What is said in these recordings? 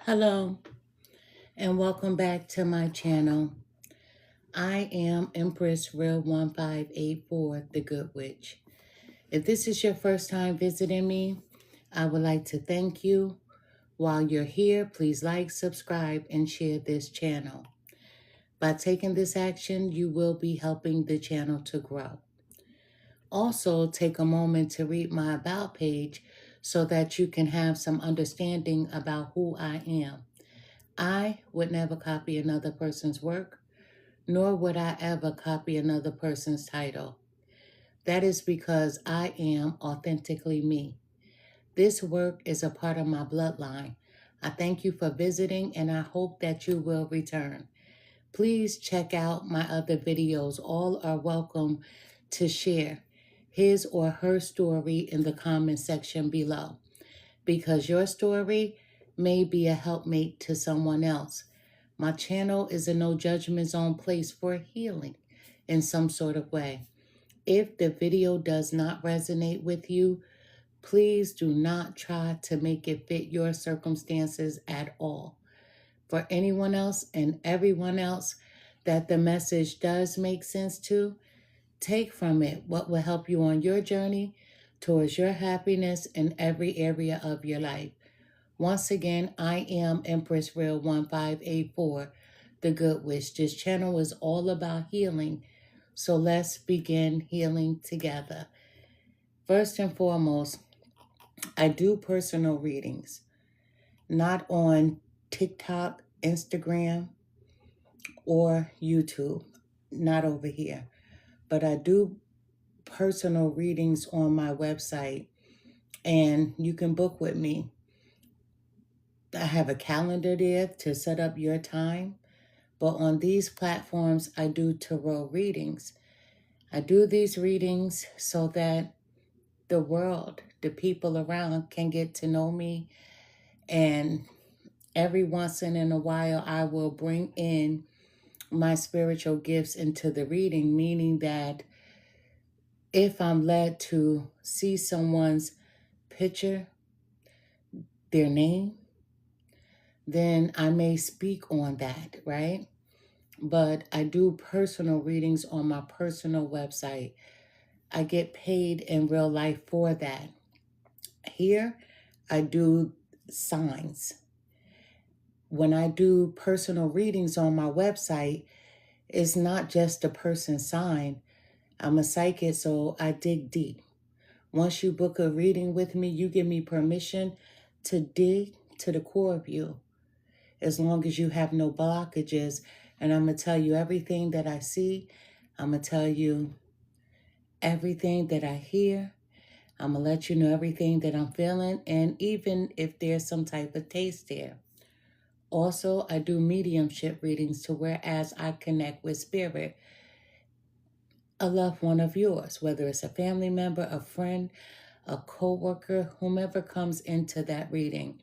Hello and welcome back to my channel. I am Empress Real 1584, the Good Witch. If this is your first time visiting me, I would like to thank you. While you're here, please like, subscribe, and share this channel. By taking this action, you will be helping the channel to grow. Also, take a moment to read my About page so that you can have some understanding about who I am. I would never copy another person's work, nor would I ever copy another person's title. That is because I am authentically me. This work is a part of my bloodline. I thank you for visiting and I hope that you will return. Please check out my other videos. All are welcome to share his or her story in the comment section below, because your story may be a helpmate to someone else. My channel is a no judgment zone place for healing in some sort of way. If the video does not resonate with you, please do not try to make it fit your circumstances at all. For anyone else and everyone else that the message does make sense to, take from it what will help you on your journey towards your happiness in every area of your life. Once again, I am Empress Real 1584, the Good Witch. This channel is all about healing, so let's begin healing together. First and foremost, I do personal readings, not on TikTok, Instagram, or YouTube, not over here, but I do personal readings on my website, and you can book with me. I have a calendar there to set up your time, but on these platforms, I do tarot readings. I do these readings so that the world, the people around can get to know me, and every once in a while, I will bring in my spiritual gifts into the reading, meaning that if I'm led to see someone's picture, their name, then I may speak on that, right? But I do personal readings on my personal website. I get paid in real life for that. Here, I do signs. When I do personal readings on my website, it's not just a person's sign. I'm a psychic, so I dig deep. Once you book a reading with me, you give me permission to dig to the core of you, as long as you have no blockages. And I'm going to tell you everything that I see. I'm going to tell you everything that I hear. I'm going to let you know everything that I'm feeling, and even if there's some type of taste there. Also, I do mediumship readings to whereas I connect with spirit, a loved one of yours, whether it's a family member, a friend, a co-worker, whomever comes into that reading.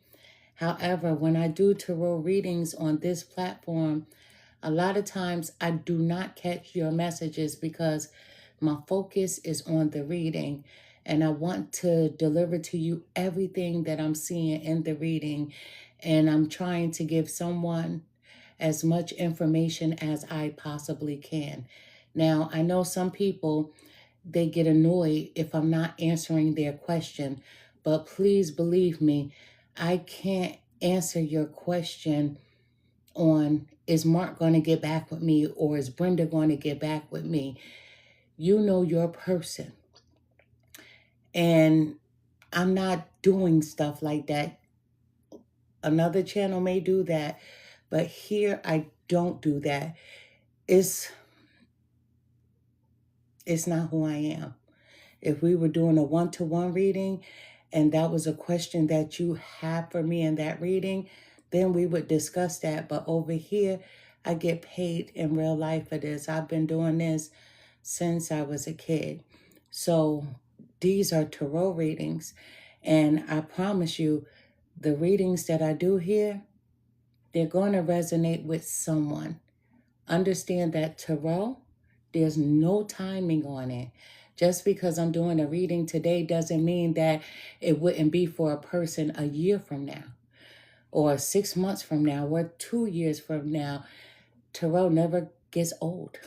However, when I do tarot readings on this platform, a lot of times I do not catch your messages because my focus is on the reading, and I want to deliver to you everything that I'm seeing in the reading, and I'm trying to give someone as much information as I possibly can. Now, I know some people, they get annoyed if I'm not answering their question, but please believe me, I can't answer your question on, is Mark going to get back with me, or is Brenda going to get back with me? You know your person. And I'm not doing stuff like that. Another channel may do that, but here I don't do that. It's not who I am. If we were doing a one-to-one reading and that was a question that you have for me in that reading, then we would discuss that. But over here, I get paid in real life for this. I've been doing this since I was a kid. So these are tarot readings. And I promise you, the readings that I do here, they're going to resonate with someone. Understand that tarot, there's no timing on it. Just because I'm doing a reading today doesn't mean that it wouldn't be for a person a year from now. or 6 months from now, or 2 years from now. Tarot never gets old.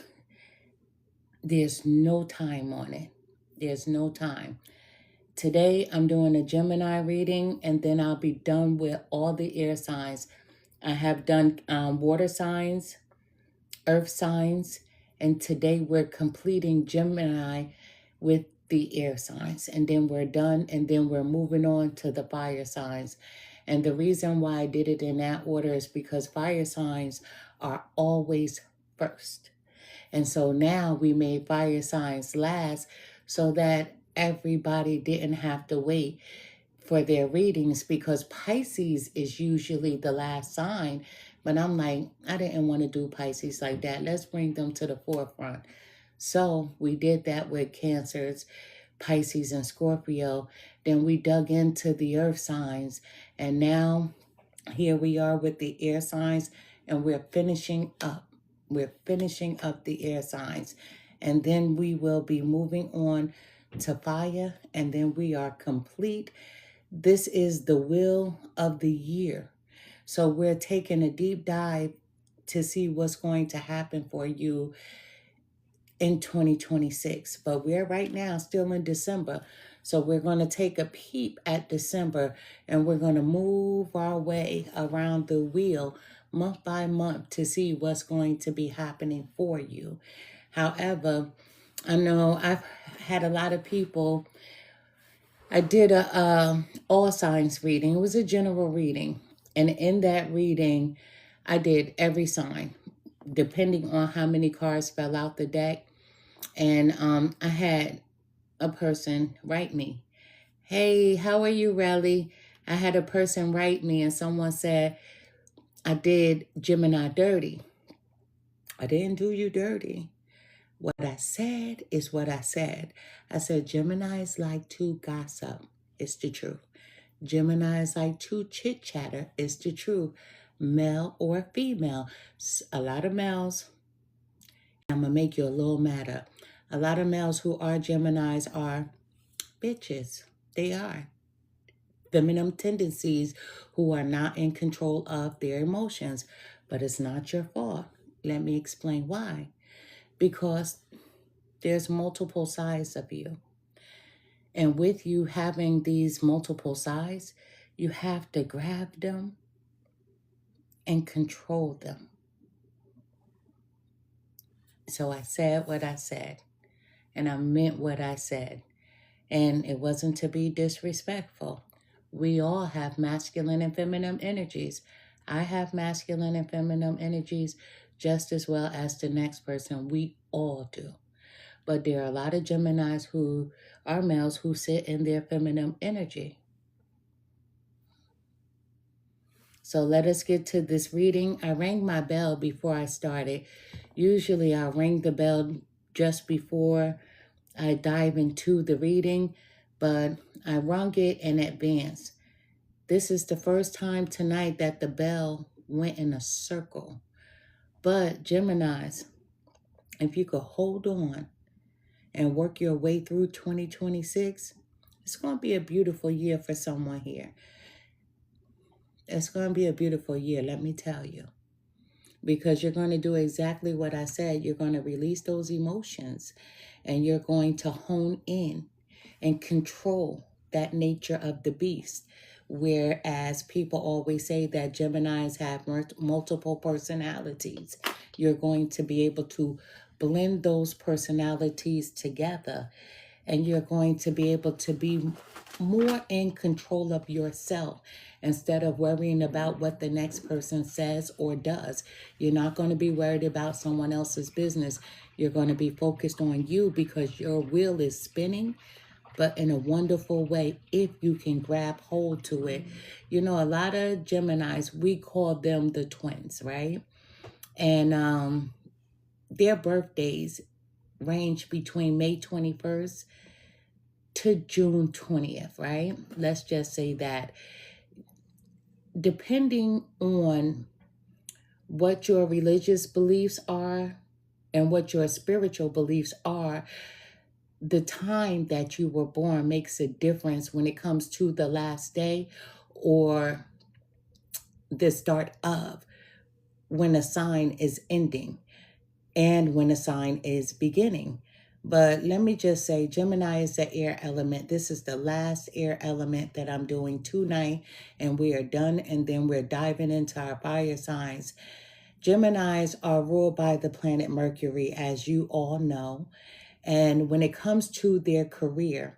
There's no time on it. There's no time. Today, I'm doing a Gemini reading, and then I'll be done with all the air signs. I have done water signs, earth signs, and today we're completing Gemini with the air signs, and then we're done, and then we're moving on to the fire signs. And the reason why I did it in that order is because fire signs are always first. And so now we made fire signs last so that everybody didn't have to wait for their readings, because Pisces is usually the last sign. But I'm like, I didn't want to do Pisces like that. Let's bring them to the forefront. So we did that with Cancers, Pisces, and Scorpio. Then we dug into the earth signs. And now here we are with the air signs, and we're finishing up. We're finishing up the air signs. And then we will be moving on to fire, and then we are complete. This is the wheel of the year. So we're taking a deep dive to see what's going to happen for you in 2026. But we're right now still in December. So we're going to take a peep at December, and we're going to move our way around the wheel month by month to see what's going to be happening for you. However, I know I've had a lot of people. I did a all signs reading. It was a general reading. And in that reading, I did every sign, depending on how many cards fell out the deck. And I had a person write me, "Hey, how are you, Relly?" I had a person write me, and someone said, "I did Gemini dirty." I didn't do you dirty. What I said is what I said. I said, Geminis like to gossip. It's the truth. Geminis like to chit-chatter. It's the truth. Male or female. A lot of males, I'm going to make you a little madder. A lot of males who are Geminis are bitches. They are. Feminine tendencies who are not in control of their emotions. But it's not your fault. Let me explain why. Because there's multiple sides of you. And with you having these multiple sides, you have to grab them and control them. So I said what I said, and I meant what I said. And it wasn't to be disrespectful. We all have masculine and feminine energies. I have masculine and feminine energies just as well as the next person. We all do. But there are a lot of Geminis who are males who sit in their feminine energy. So let us get to this reading. I rang my bell before I started. Usually I ring the bell just before I dive into the reading, but I rung it in advance. This is the first time tonight that the bell went in a circle. But Geminis, if you could hold on and work your way through 2026, it's going to be a beautiful year for someone here. It's going to be a beautiful year, let me tell you. Because you're going to do exactly what I said. You're going to release those emotions, and you're going to hone in and control that nature of the beast. Whereas people always say that Geminis have multiple personalities. You're going to be able to blend those personalities together, and you're going to be able to be more in control of yourself instead of worrying about what the next person says or does. You're not going to be worried about someone else's business. You're going to be focused on you, because your wheel is spinning, but in a wonderful way if you can grab hold to it. You know, a lot of Geminis, we call them the twins, right? And their birthdays range between May 21st to June 20th, right? Let's just say that. Depending on what your religious beliefs are and what your spiritual beliefs are, the time that you were born makes a difference when it comes to the last day or the start of when a sign is ending and when a sign is beginning. But let me just say, Gemini is the air element. This is the last air element that I'm doing tonight, and we are done, and then we're diving into our fire signs. Geminis are ruled by the planet Mercury, as you all know. And when it comes to their career,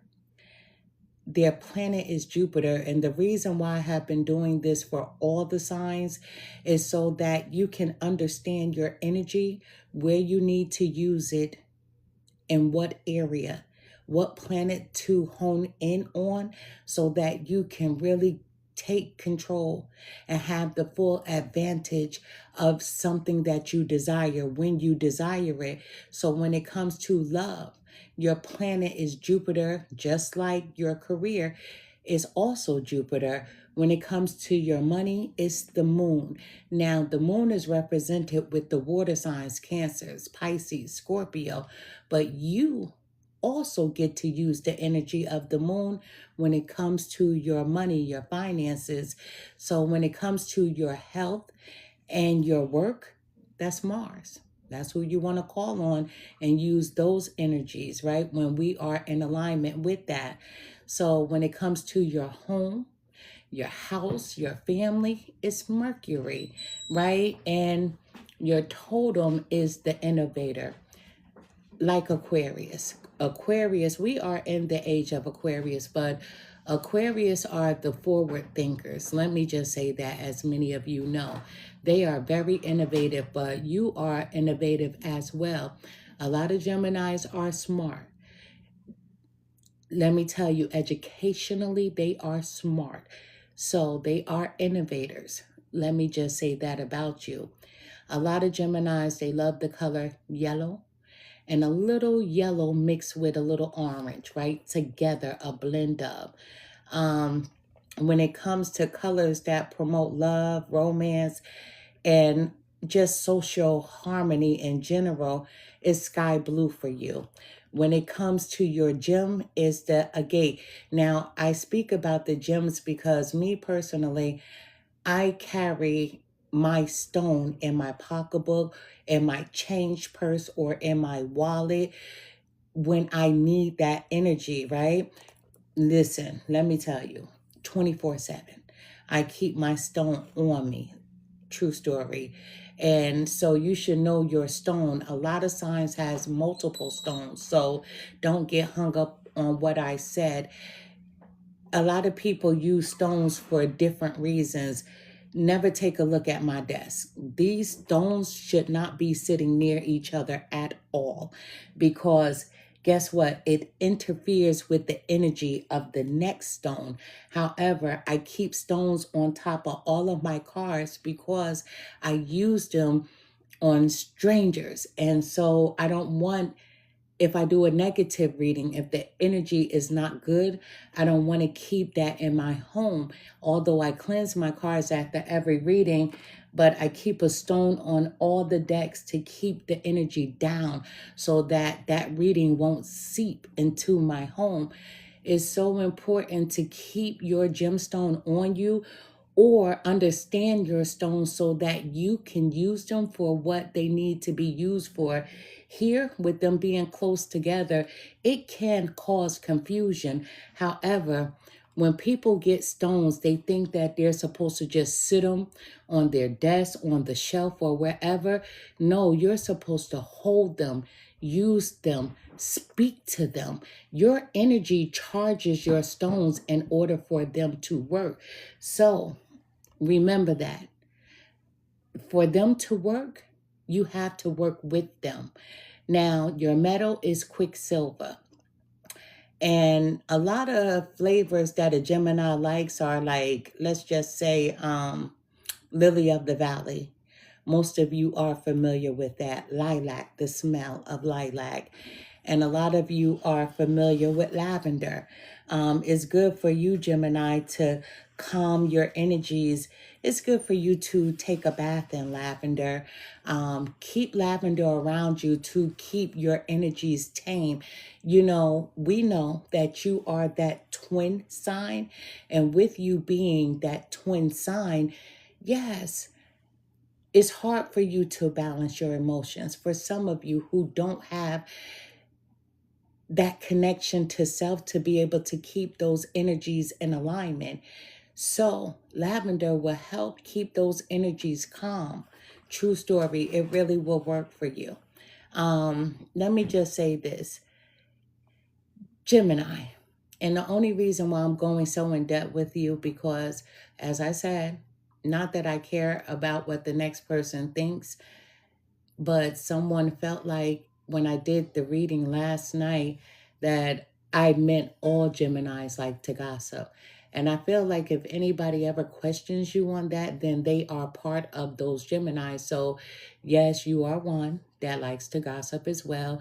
their planet is Jupiter. And the reason why I have been doing this for all the signs is so that you can understand your energy, where you need to use it, in what area, what planet to hone in on, so that you can really take control and have the full advantage of something that you desire when you desire it. So when it comes to love, your planet is Jupiter, just like your career is also Jupiter. When it comes to your money, it's the moon. Now, the moon is represented with the water signs, Cancers, Pisces, Scorpio, but you also get to use the energy of the moon when it comes to your money, your finances. So when it comes to your health and your work, that's Mars. That's who you want to call on and use those energies, right? When we are in alignment with that. So when it comes to your home, your house, your family, it's Mercury, right? And your totem is the innovator, like Aquarius. Aquarius, we are in the age of Aquarius, but Aquarius are the forward thinkers. Let me just say that, as many of you know. They are very innovative, but you are innovative as well. A lot of Geminis are smart. Let me tell you, educationally, they are smart. So they are innovators. Let me just say that about you. A lot of Geminis, they love the color yellow, and a little yellow mixed with a little orange, right? Together, a blend of. When it comes to colors that promote love, romance, and just social harmony in general, is sky blue for you. When it comes to your gem, is the agate. Now, I speak about the gems because me personally, I carry my stone in my pocketbook, in my change purse, or in my wallet when I need that energy, right? Listen, let me tell you, 24/7. I keep my stone on me. True story. And so you should know your stone. A lot of signs has multiple stones. So don't get hung up on what I said. A lot of people use stones for different reasons. Never take a look at my desk. These stones should not be sitting near each other at all, because guess what? It interferes with the energy of the next stone. However, I keep stones on top of all of my cards because I use them on strangers. And so I don't want, if I do a negative reading, if the energy is not good, I don't want to keep that in my home. Although I cleanse my cards after every reading, but I keep a stone on all the decks to keep the energy down so that that reading won't seep into my home. It's so important to keep your gemstone on you, or understand your stones so that you can use them for what they need to be used for. Here, with them being close together, it can cause confusion. However, when people get stones, they think that they're supposed to just sit them on their desk, on the shelf, or wherever. No, you're supposed to hold them, use them, speak to them. Your energy charges your stones in order for them to work. So remember that. For them to work, you have to work with them. Now, your metal is quicksilver. And a lot of flavors that a Gemini likes are like, let's just say, lily of the valley. Most of you are familiar with that. Lilac, the smell of lilac. And a lot of you are familiar with lavender. It's good for you, Gemini, to calm your energies. It's good for you to take a bath in lavender. Keep lavender around you to keep your energies tame. You know, we know that you are that twin sign. And with you being that twin sign, Yes, it's hard for you to balance your emotions. For some of you who don't have that connection to self to be able to keep those energies in alignment. So lavender will help keep those energies calm. True story, it really will work for you. Let me just say this. Gemini. And the only reason why I'm going so in depth with you, because as I said, not that I care about what the next person thinks, but someone felt like when I did the reading last night that I meant all Geminis like to gossip. And I feel like if anybody ever questions you on that, then they are part of those Geminis. So yes, you are one that likes to gossip as well.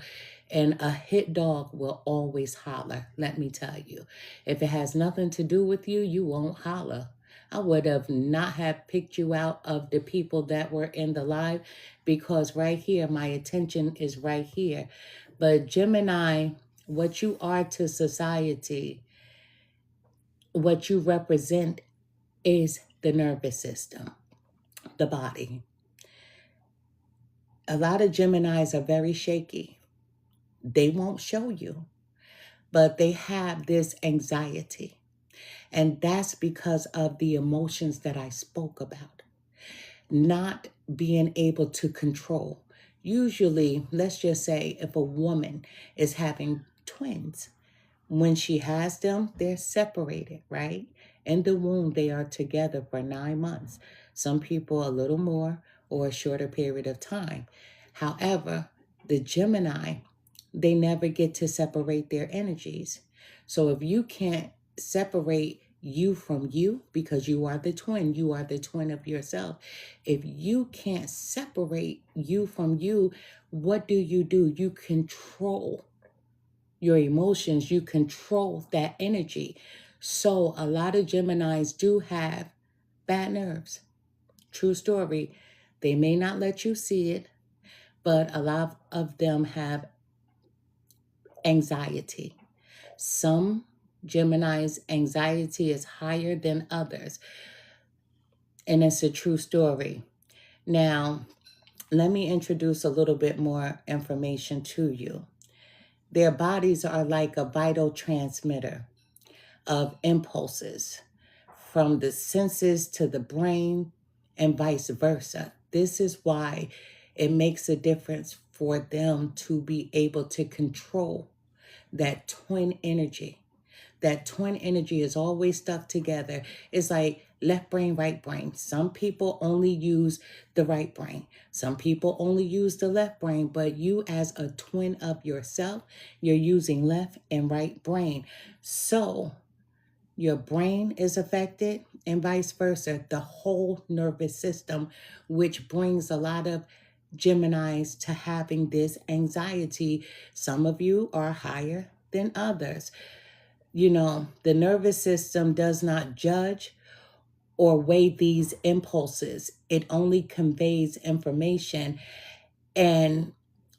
And a hit dog will always holler, let me tell you. If it has nothing to do with you, you won't holler. I would have not have picked you out of the people that were in the live, because right here, my attention is right here. But Gemini, what you are to society, what you represent is the nervous system, the body. A lot of Geminis are very shaky. They won't show you, but they have this anxiety. And that's because of the emotions that I spoke about. Not being able to control. Usually, let's just say if a woman is having twins, when she has them, they're separated, right? In the womb, they are together for 9 months. Some people a little more or a shorter period of time. However, the Gemini, they never get to separate their energies. So if you can't separate you from you, because you are the twin of yourself. If you can't separate you from you, what do? You control your emotions, you control that energy. So a lot of Geminis do have bad nerves. True story. They may not let you see it, but a lot of them have anxiety. Some Gemini's anxiety is higher than others, and it's a true story. Now, let me introduce a little bit more information to you. Their bodies are like a vital transmitter of impulses from the senses to the brain and vice versa. This is why it makes a difference for them to be able to control that twin energy. That twin energy is always stuck together. It's like left brain, right brain. Some people only use the right brain. Some people only use the left brain, but you as a twin of yourself, you're using left and right brain. So your brain is affected and vice versa, the whole nervous system, which brings a lot of Geminis to having this anxiety. Some of you are higher than others. You know, the nervous system does not judge or weigh these impulses. It only conveys information, and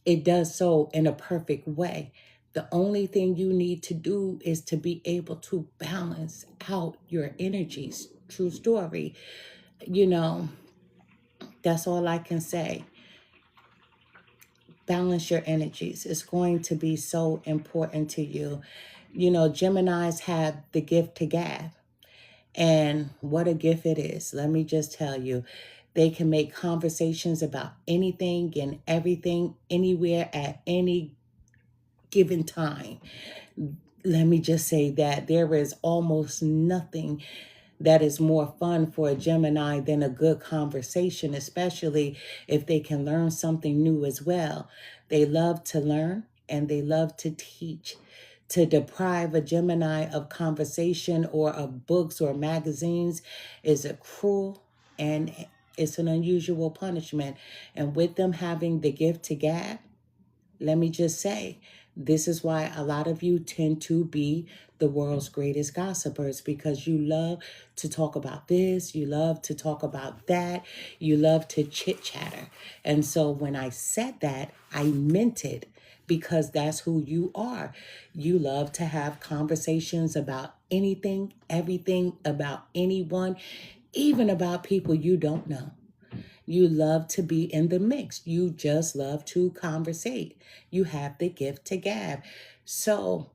it does so in a perfect way. The only thing you need to do is to be able to balance out your energies. True story. You know, that's all I can say. Balance your energies. It's going to be so important to you. You know, Geminis have the gift to gab. And what a gift it is. Let me just tell you, they can make conversations about anything and everything, anywhere, at any given time. Let me just say that there is almost nothing that is more fun for a Gemini than a good conversation, especially if they can learn something new as well. They love to learn and they love to teach. To deprive a Gemini of conversation or of books or magazines is a cruel and it's an unusual punishment. And with them having the gift to gab, let me just say, this is why a lot of you tend to be the world's greatest gossipers, because you love to talk about this, you love to talk about that, you love to chit chatter. And so when I said that, I meant it, because that's who you are. You love to have conversations about anything, everything, about anyone, even about people you don't know. You love to be in the mix. You just love to conversate. You have the gift to gab. So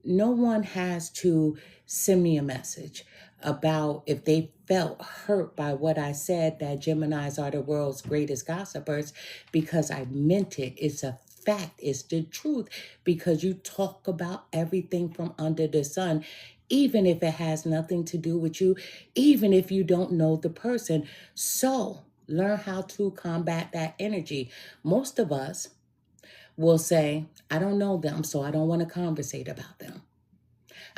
no one has to send me a message about if they felt hurt by what I said, that Geminis are the world's greatest gossipers, because I meant it. It's a fact. It's the truth, because you talk about everything from under the sun, even if it has nothing to do with you, even if you don't know the person. So learn how to combat that energy. Most of us will say, I don't know them, so I don't want to conversate about them.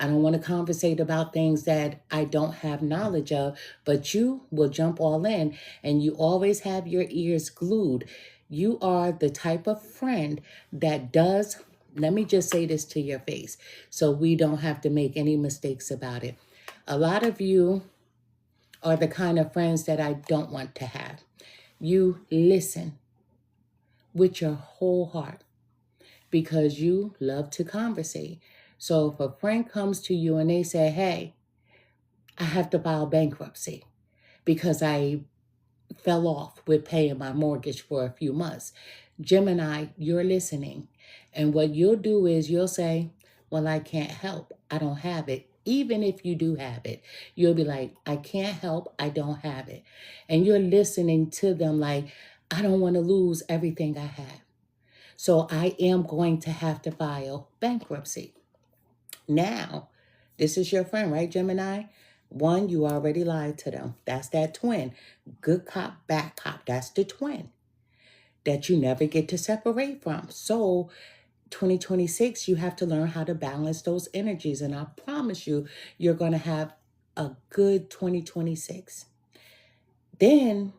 I don't want to conversate about things that I don't have knowledge of, but you will jump all in, and you always have your ears glued. You are the type of friend that does, let me just say this to your face so we don't have to make any mistakes about it. A lot of you are the kind of friends that I don't want to have. You listen with your whole heart because you love to conversate. So if a friend comes to you and they say, hey, I have to file bankruptcy because I fell off with paying my mortgage for a few months. Gemini, you're listening. And what you'll do is you'll say, well, I can't help. I don't have it. Even if you do have it, you'll be like, I can't help. I don't have it. And you're listening to them like, I don't want to lose everything I have. So I am going to have to file bankruptcy. Now, this is your friend, right, Gemini? One, you already lied to them. That's that twin. Good cop, bad cop. That's the twin that you never get to separate from. So 2026, you have to learn how to balance those energies. And I promise you, you're going to have a good 2026. Then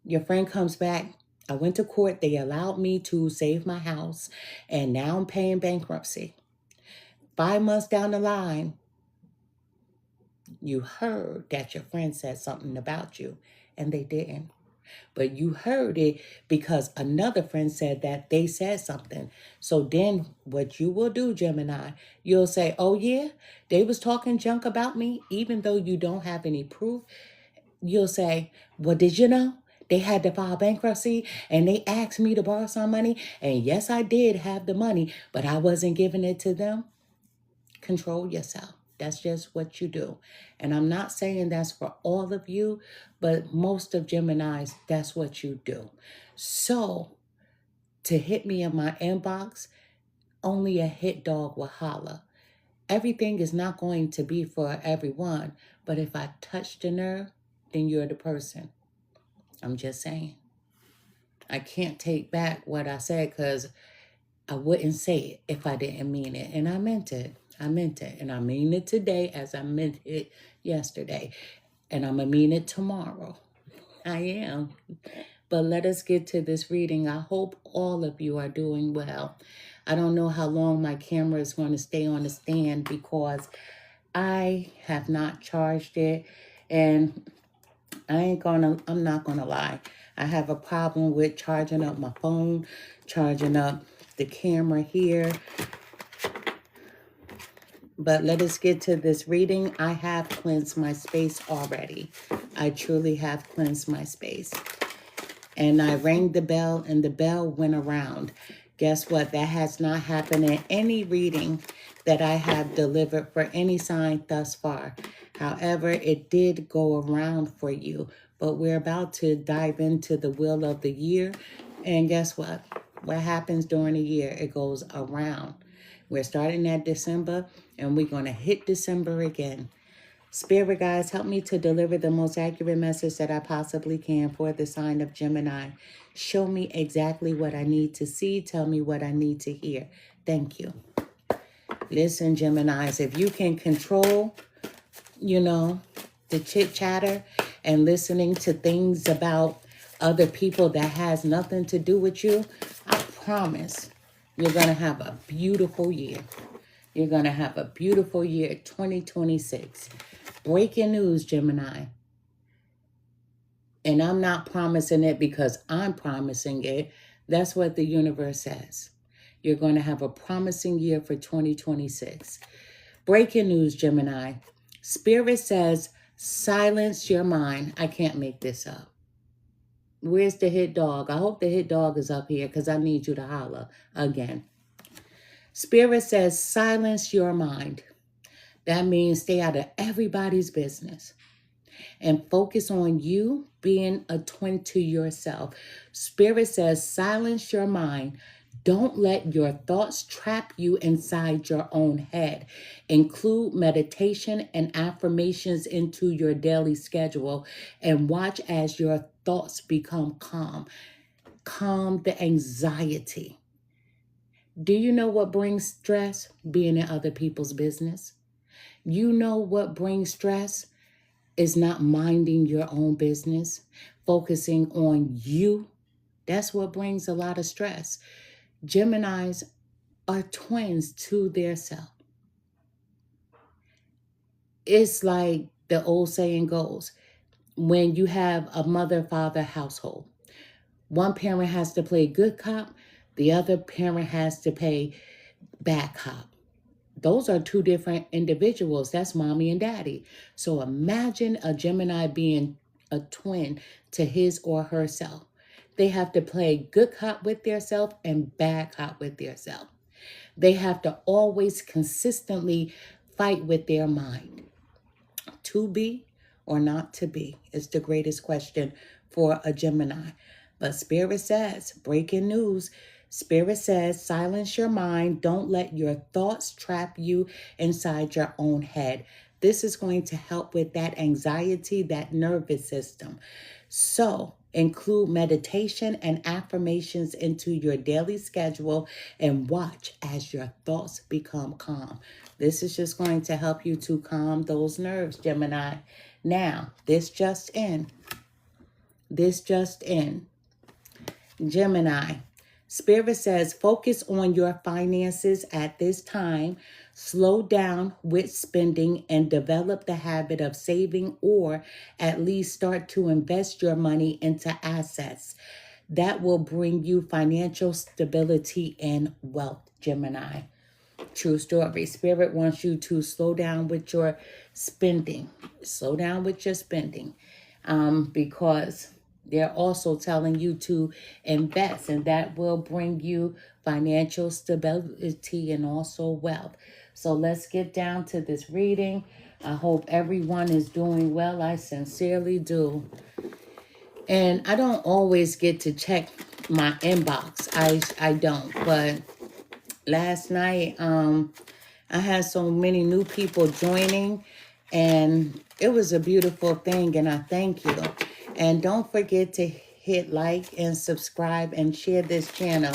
your friend comes back. I went to court. They allowed me to save my house. And now I'm paying bankruptcy. 5 months down the line, you heard that your friend said something about you, and they didn't. But you heard it because another friend said that they said something. So then what you will do, Gemini, you'll say, oh yeah, they was talking junk about me, even though you don't have any proof. You'll say, well, did you know? They had to file bankruptcy and they asked me to borrow some money. And yes, I did have the money, but I wasn't giving it to them. Control yourself. That's just what you do. And I'm not saying that's for all of you, but most of Geminis, that's what you do. So to hit me in my inbox, only a hit dog will holler. Everything is not going to be for everyone, but if I touch the nerve, then you're the person. I'm just saying. I can't take back what I said because I wouldn't say it if I didn't mean it. And I meant it. I meant it. And I mean it today as I meant it yesterday. And I'm going to mean it tomorrow. I am. But let us get to this reading. I hope all of you are doing well. I don't know how long my camera is going to stay on the stand because I have not charged it. And I'm not going to lie. I have a problem with charging up my phone, charging up the camera here. But let us get to this reading. I have cleansed my space already. I truly have cleansed my space. And I rang the bell and the bell went around. Guess what? That has not happened in any reading that I have delivered for any sign thus far. However, it did go around for you. But we're about to dive into the wheel of the year. And guess what? What happens during the year? It goes around. We're starting at December, and we're going to hit December again. Spirit guides, help me to deliver the most accurate message that I possibly can for the sign of Gemini. Show me exactly what I need to see. Tell me what I need to hear. Thank you. Listen, Geminis, if you can control, the chit-chatter and listening to things about other people that has nothing to do with you, I promise you're going to have a beautiful year. You're going to have a beautiful year, 2026. Breaking news, Gemini. And I'm not promising it because I'm promising it. That's what the universe says. You're going to have a promising year for 2026. Breaking news, Gemini. Spirit says Silence your mind. I can't make this up. Where's the hit dog? I hope the hit dog is up here because I need you to holler again. Spirit says, silence your mind. That means stay out of everybody's business and focus on you being a twin to yourself. Spirit says, silence your mind. Don't let your thoughts trap you inside your own head. Include meditation and affirmations into your daily schedule and watch as your thoughts become calm. Calm the anxiety. Do you know what brings stress? Being in other people's business. You know what brings stress? Is not minding your own business, focusing on you. That's what brings a lot of stress. Geminis are twins to their self. It's like the old saying goes, when you have a mother-father household, one parent has to play good cop, the other parent has to play bad cop. Those are two different individuals. That's mommy and daddy. So imagine a Gemini being a twin to his or herself. They have to play good cop with their self and bad cop with their self. They have to always consistently fight with their mind. To be or not to be is the greatest question for a Gemini. But Spirit says, breaking news, Spirit says, silence your mind. Don't let your thoughts trap you inside your own head. This is going to help with that anxiety, that nervous system. So include meditation and affirmations into your daily schedule and watch as your thoughts become calm. This is just going to help you to calm those nerves, Gemini. Now, this just in. Gemini. Spirit says, focus on your finances at this time. Slow down with spending and develop the habit of saving, or at least start to invest your money into assets. That will bring you financial stability and wealth, Gemini. True story. Spirit wants you to slow down with your spending. Slow down with your spending. Because they're also telling you to invest, and that will bring you financial stability and also wealth. So let's get down to this reading. I hope everyone is doing well. I sincerely do. And I don't always get to check my inbox. I don't. But last night, I had so many new people joining, and it was a beautiful thing, and I thank you. And don't forget to hit like and subscribe and share this channel.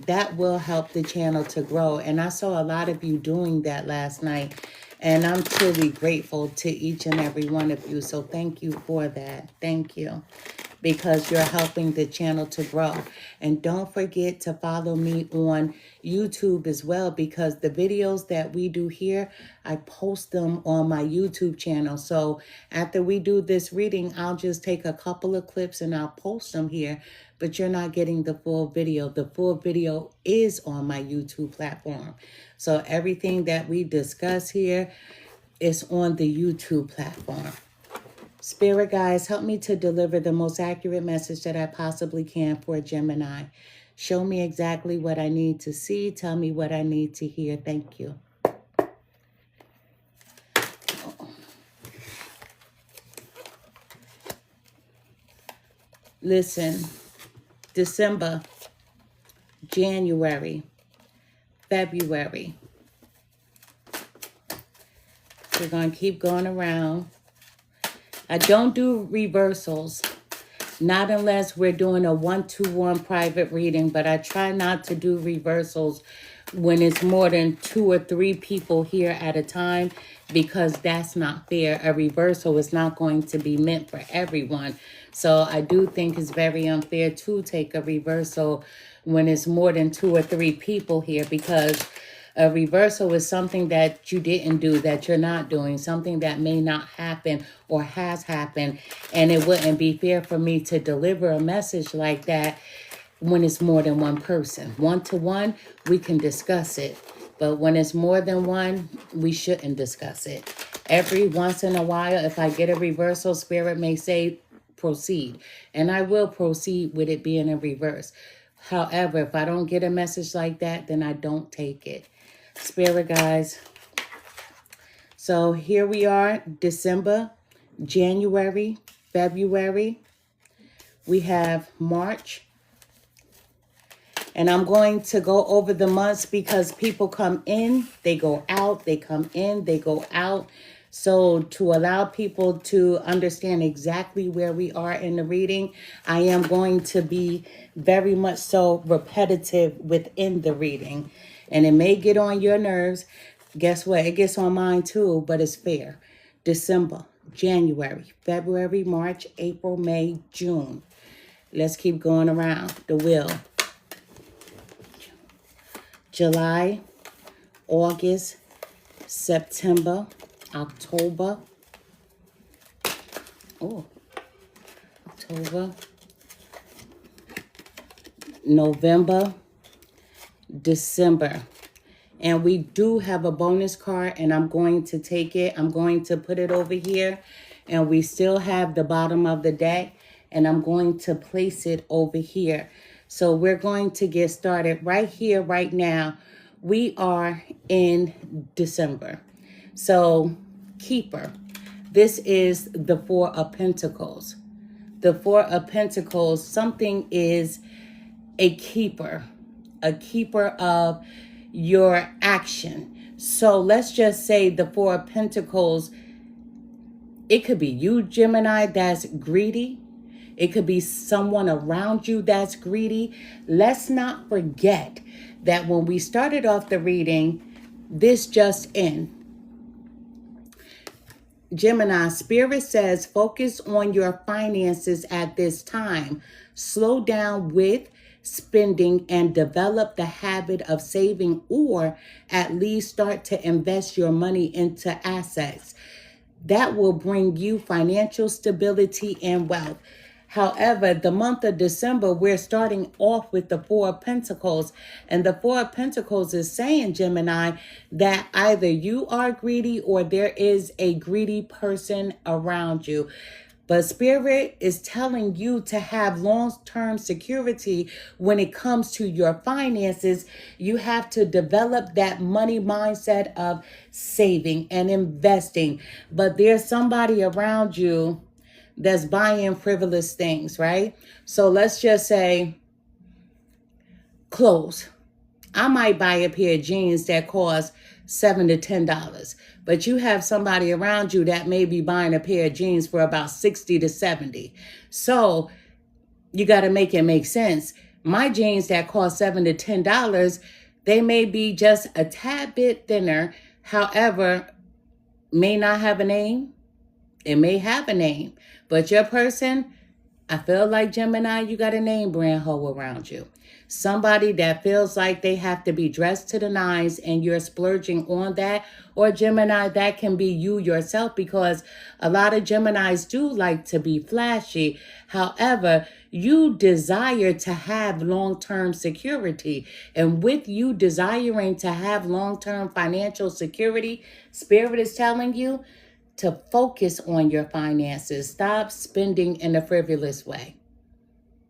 That will help the channel to grow. And I saw a lot of you doing that last night, and I'm truly grateful to each and every one of you. So thank you for that. Thank you. Because you're helping the channel to grow. And don't forget to follow me on YouTube as well, because the videos that we do here, I post them on my YouTube channel. So after we do this reading, I'll just take a couple of clips and I'll post them here, but you're not getting the full video. The full video is on my YouTube platform. So everything that we discuss here is on the YouTube platform. Spirit guides, help me to deliver the most accurate message that I possibly can for Gemini. Show me exactly what I need to see. Tell me what I need to hear. Thank you. Listen, December, January, February. We're going to keep going around. I don't do reversals, not unless we're doing a one-to-one private reading, but I try not to do reversals when it's more than 2 or 3 people here at a time, because that's not fair. A reversal is not going to be meant for everyone. So I do think it's very unfair to take a reversal when it's more than 2 or 3 people here, because a reversal is something that you didn't do, that you're not doing, something that may not happen or has happened. And it wouldn't be fair for me to deliver a message like that when it's more than one person. One-to-one, we can discuss it. But when it's more than one, we shouldn't discuss it. Every once in a while, if I get a reversal, Spirit may say proceed. And I will proceed with it being in reverse. However, if I don't get a message like that, then I don't take it. Spirit guys. So here we are, December, January, February. We have March. And I'm going to go over the months because people come in, they go out, they come in, they go out. So to allow people to understand exactly where we are in the reading, I am going to be very much so repetitive within the reading. And it may get on your nerves. Guess what? It gets on mine too, but it's fair. December, January, February, March, April, May, June. Let's keep going around the wheel. July, August, September, October. October. November, December. And we do have a bonus card, and I'm going to take it. I'm going to put it over here. And we still have the bottom of the deck, and I'm going to place it over here. So we're going to get started right here, right now. We are in December. So keeper. This is the Four of Pentacles. The Four of Pentacles, something is a keeper of your action. So let's just say the Four of Pentacles, it could be you, Gemini, that's greedy. It could be someone around you that's greedy. Let's not forget that when we started off the reading, this just in. Gemini, Spirit says, focus on your finances at this time. Slow down with spending and develop the habit of saving, or at least start to invest your money into assets. That will bring you financial stability and wealth. However, the month of December, we're starting off with the Four of Pentacles. And the Four of Pentacles is saying, Gemini, that either you are greedy or there is a greedy person around you. But Spirit is telling you to have long-term security when it comes to your finances. You have to develop that money mindset of saving and investing. But there's somebody around you that's buying frivolous things, right? So let's just say clothes. I might buy a pair of jeans that cost $7 to $10, but you have somebody around you that may be buying a pair of jeans for about $60 to $70. So you got to make it make sense. My jeans that cost $7 to $10, they may be just a tad bit thinner. However, may not have a name. It may have a name, but your person, I feel like Gemini, you got a name brand hoe around you. Somebody that feels like they have to be dressed to the nines and you're splurging on that. Or Gemini, that can be you yourself, because a lot of Geminis do like to be flashy. However, you desire to have long-term security. And with you desiring to have long-term financial security, Spirit is telling you to focus on your finances. Stop spending in a frivolous way.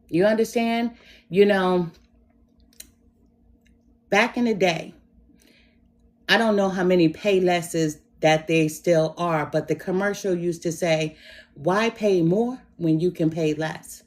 You understand? You know, back in the day, I don't know how many pay lesses that they still are, but the commercial used to say, why pay more when you can pay less?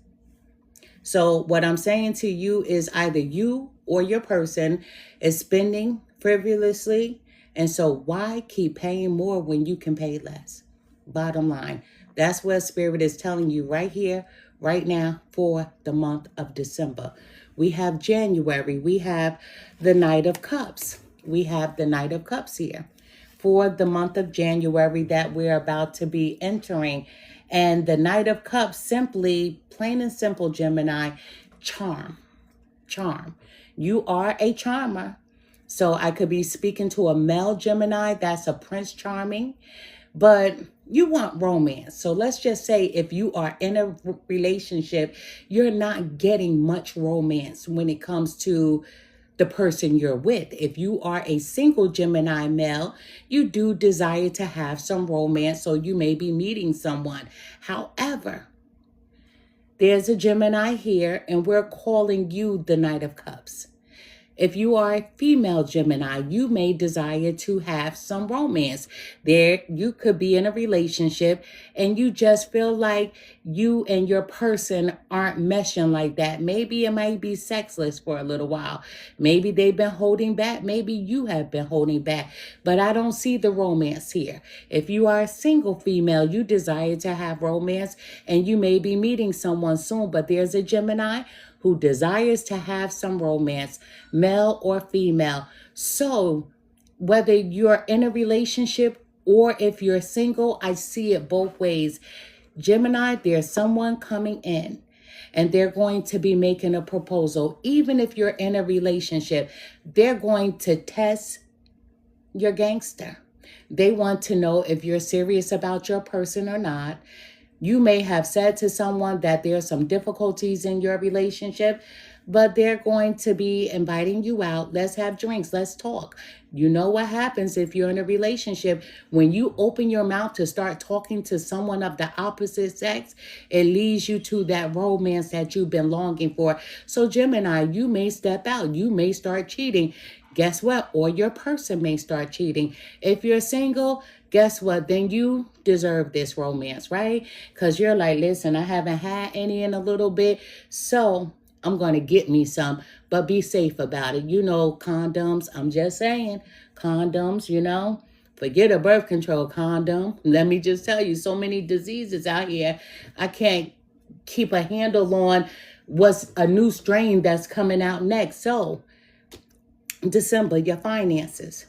So what I'm saying to you is either you or your person is spending frivolously. And so why keep paying more when you can pay less? Bottom line, that's what Spirit is telling you right here, right now for the month of December. We have January. We have the Knight of Cups. We have the Knight of Cups here for the month of January that we're about to be entering. And the Knight of Cups, simply, plain and simple, Gemini, charm. You are a charmer. So I could be speaking to a male Gemini that's a Prince Charming, but you want romance. So let's just say if you are in a relationship, you're not getting much romance when it comes to the person you're with. If you are a single Gemini male, you do desire to have some romance, so you may be meeting someone. However, there's a Gemini here, and we're calling you the Knight of Cups. If you are a female Gemini, you may desire to have some romance. There, you could be in a relationship and you just feel like you and your person aren't meshing like that. Maybe it might be sexless for a little while. Maybe they've been holding back. Maybe you have been holding back. But I don't see the romance here. If you are a single female, you desire to have romance and you may be meeting someone soon. But there's a Gemini who desires to have some romance, male or female. So whether you're in a relationship or if you're single, I see it both ways. Gemini, there's someone coming in and they're going to be making a proposal. Even if you're in a relationship, they're going to test your gangster. They want to know if you're serious about your person or not. You may have said to someone that there's some difficulties in your relationship, but they're going to be inviting you out. Let's have drinks. Let's talk. You know what happens if you're in a relationship. When you open your mouth to start talking to someone of the opposite sex, it leads you to that romance that you've been longing for. So Gemini, you may step out. You may start cheating. Guess what? Or your person may start cheating. If you're single, guess what? Then you deserve this romance, right? Because you're like, listen, I haven't had any in a little bit, so I'm going to get me some, but be safe about it. You know, condoms, I'm just saying, condoms, you know, forget a birth control condom. Let me just tell you, so many diseases out here. I can't keep a handle on what's a new strain that's coming out next. So December, your finances.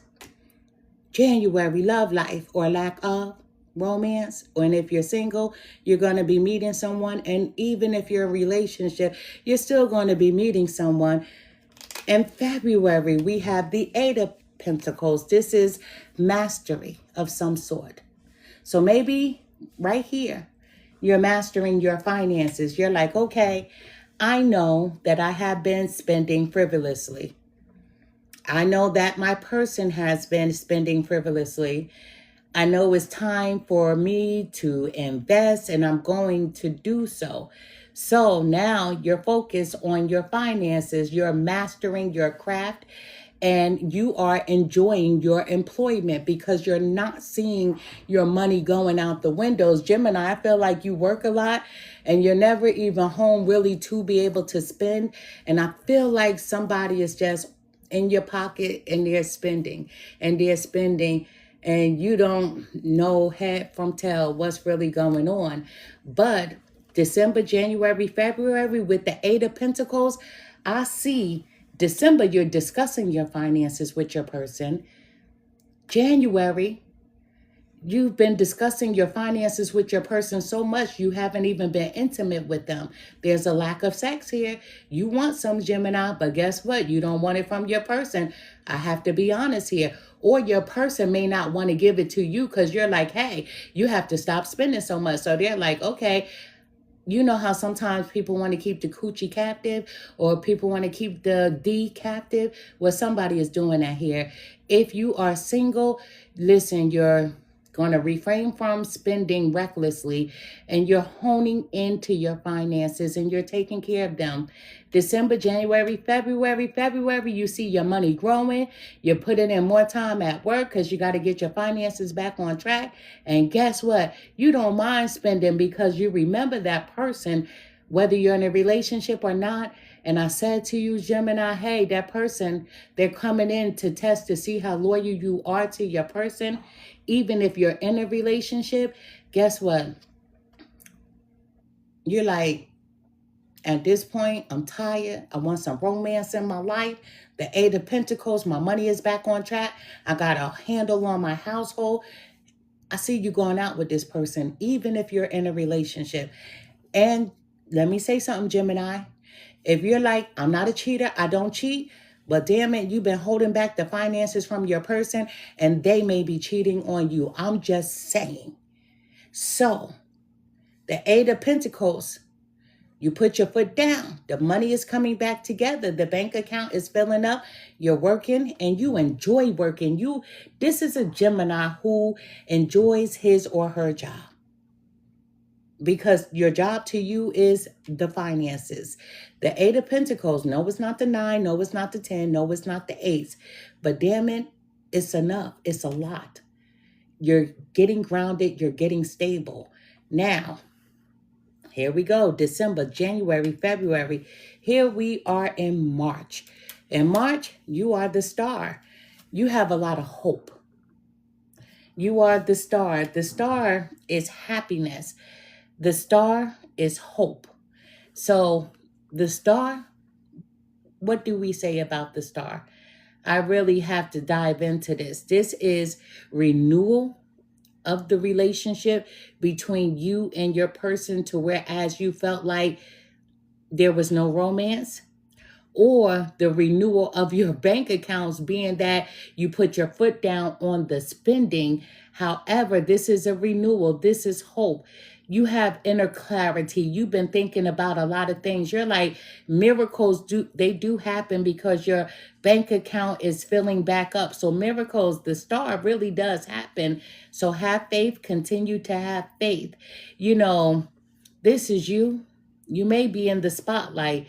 January, love life or lack of romance. And if you're single, you're going to be meeting someone. And even if you're in a relationship, you're still going to be meeting someone. In February, we have the Eight of Pentacles. This is mastery of some sort. So maybe right here, you're mastering your finances. You're like, okay, I know that I have been spending frivolously. I know that my person has been spending frivolously. I know it's time for me to invest and I'm going to do so. So now you're focused on your finances. You're mastering your craft and you are enjoying your employment because you're not seeing your money going out the windows. Gemini, I feel like you work a lot and you're never even home really to be able to spend. And I feel like somebody is just in your pocket and they're spending and you don't know head from tail what's really going on. But December, January, February with the Eight of Pentacles, I see December, you're discussing your finances with your person. January, you've been discussing your finances with your person so much you haven't even been intimate with them. There's a lack of sex here. You want some, Gemini, but guess what? You don't want it from your person. I have to be honest here. Or your person may not want to give it to you because you're like, hey, you have to stop spending so much. So they're like, okay, you know how sometimes people want to keep the coochie captive or people want to keep the D captive? Well, somebody is doing that here. If you are single, listen, you're going to refrain from spending recklessly and you're honing into your finances and you're taking care of them. December, January, February, you see your money growing. You're putting in more time at work because you got to get your finances back on track. And guess what? You don't mind spending because you remember that person, whether you're in a relationship or not. And I said to you, Gemini, hey, that person, they're coming in to test to see how loyal you are to your person. Even if you're in a relationship, guess what? You're like, at this point, I'm tired. I want some romance in my life. The Eight of Pentacles, my money is back on track. I got a handle on my household. I see you going out with this person, even if you're in a relationship. And let me say something, Gemini. If you're like, I'm not a cheater, I don't cheat, but damn it, you've been holding back the finances from your person and they may be cheating on you. I'm just saying. So, the Eight of Pentacles, You put your foot down. The money is coming back together. The bank account is filling up. You're working and you enjoy working. This is a Gemini who enjoys his or her job, because your job to you is the finances. The Eight of Pentacles. No, it's not the 9. No, it's not the 10. No, it's not the 8. But damn it, it's enough. It's a lot. You're getting grounded. You're getting stable. Now, here we go. December, January, February. Here we are in March. In March, you are the star. You have a lot of hope. You are the star. The star is happiness. The star is hope. So the star, what do we say about the star? I really have to dive into this. This is renewal of the relationship between you and your person, to whereas you felt like there was no romance, or the renewal of your bank accounts, being that you put your foot down on the spending. However, this is a renewal. This is hope. You have inner clarity. You've been thinking about a lot of things. You're like, miracles do happen because your bank account is filling back up. So miracles, the star really does happen. So have faith, continue to have faith. You know, this is you. You may be in the spotlight,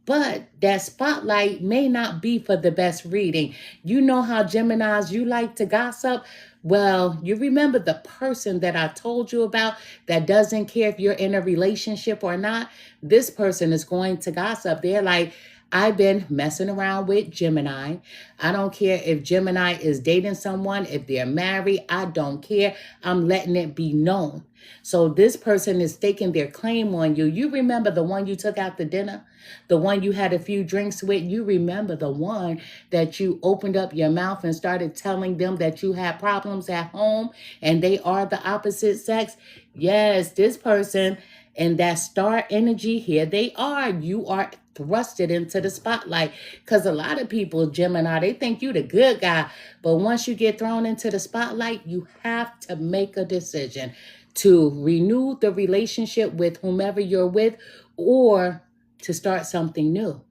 but that spotlight may not be for the best reading. You know how Geminis, you like to gossip? Well, you remember the person that I told you about that doesn't care if you're in a relationship or not? This person is going to gossip. They're like, I've been messing around with Gemini. I don't care if Gemini is dating someone, if they're married, I don't care. I'm letting it be known. So this person is staking their claim on you. You remember the one you took out to dinner? The one you had a few drinks with? You remember the one that you opened up your mouth and started telling them that you had problems at home and they are the opposite sex? Yes, this person and that star energy, here they are. You are thrusted into the spotlight, because a lot of people, Gemini, they think you the good guy, but once you get thrown into the spotlight, you have to make a decision to renew the relationship with whomever you're with, or to start something new.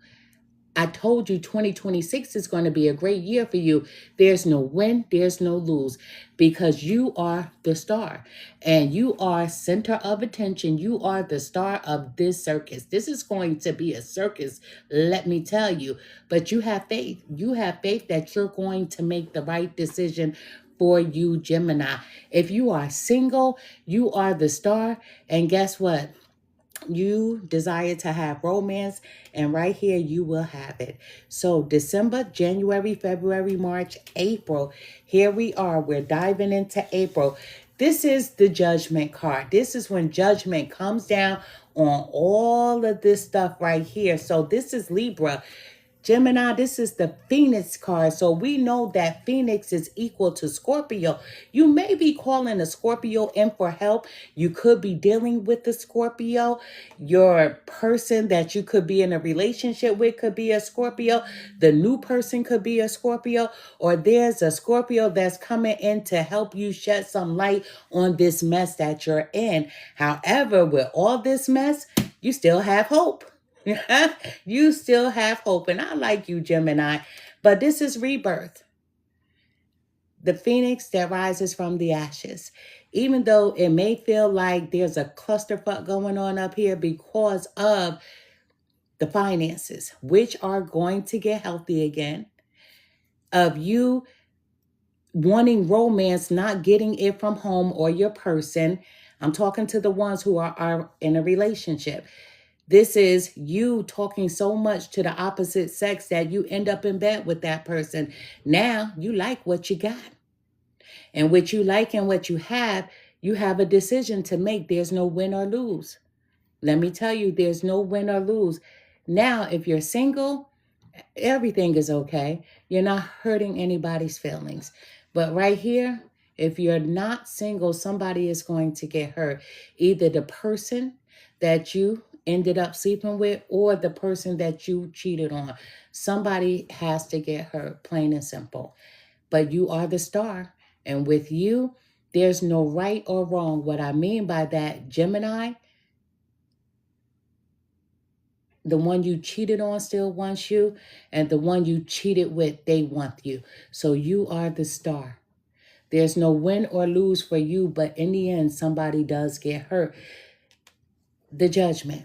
I told you 2026 is going to be a great year for you. There's no win, there's no lose, because you are the star and you are center of attention. You are the star of this circus. This is going to be a circus, let me tell you. But you have faith. You have faith that you're going to make the right decision for you, Gemini. If you are single, you are the star. And guess what? You desire to have romance, and right here you will have it. So December, January, February, March, April, here we are. We're diving into April. This is the judgment card. This is when judgment comes down on all of this stuff right here. So this is Libra. Gemini, this is the Phoenix card. So we know that Phoenix is equal to Scorpio. You may be calling a Scorpio in for help. You could be dealing with the Scorpio. Your person that you could be in a relationship with could be a Scorpio. The new person could be a Scorpio. Or there's a Scorpio that's coming in to help you shed some light on this mess that you're in. However, with all this mess, you still have hope. You still have hope. And I like you, Gemini. But this is rebirth. The phoenix that rises from the ashes. Even though it may feel like there's a clusterfuck going on up here because of the finances, which are going to get healthy again, of you wanting romance, not getting it from home or your person. I'm talking to the ones who are in a relationship. This is you talking so much to the opposite sex that you end up in bed with that person. Now you like what you got. And what you like and what you have a decision to make. There's no win or lose. Let me tell you, there's no win or lose. Now, if you're single, everything is okay. You're not hurting anybody's feelings. But right here, if you're not single, somebody is going to get hurt. Either the person that you ended up sleeping with or the person that you cheated on. Somebody has to get hurt, plain and simple. But you are the star. And with you, there's no right or wrong. What I mean by that, Gemini, the one you cheated on still wants you, and the one you cheated with, they want you. So you are the star. There's no win or lose for you, but in the end, somebody does get hurt. The judgment.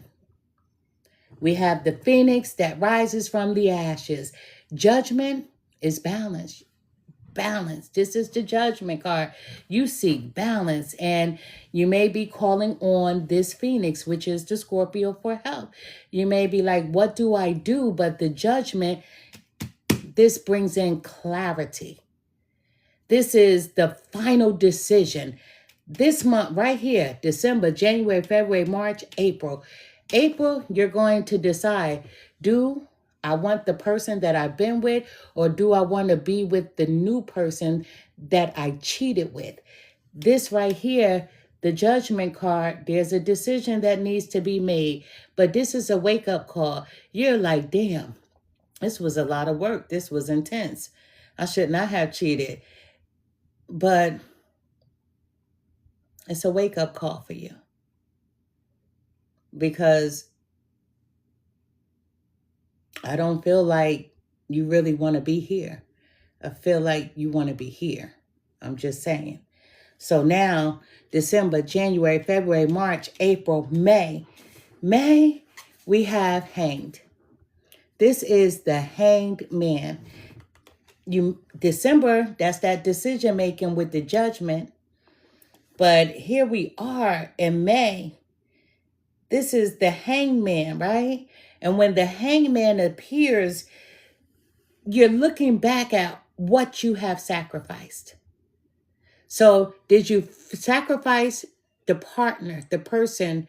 We have the phoenix that rises from the ashes. Judgment is balance. Balance. This is the judgment card. You seek balance, and you may be calling on this phoenix, which is the Scorpio, for help. You may be like, what do I do? But the judgment, this brings in clarity. This is the final decision. This month right here, December, January, February, March, April. April, you're going to decide, do I want the person that I've been with, or do I want to be with the new person that I cheated with? This right here, the judgment card, there's a decision that needs to be made, but this is a wake-up call. You're like, damn, this was a lot of work. This was intense. I should not have cheated. But it's a wake-up call for you, because I don't feel like you really want to be here. I feel like you want to be here. I'm just saying. So now, December, January, February, March, April, May. May, we have hanged. This is the hanged man. December, that's that decision making with the judgment. But here we are in May. This is the hangman, right? And when the hangman appears, you're looking back at what you have sacrificed. So did you sacrifice the partner, the person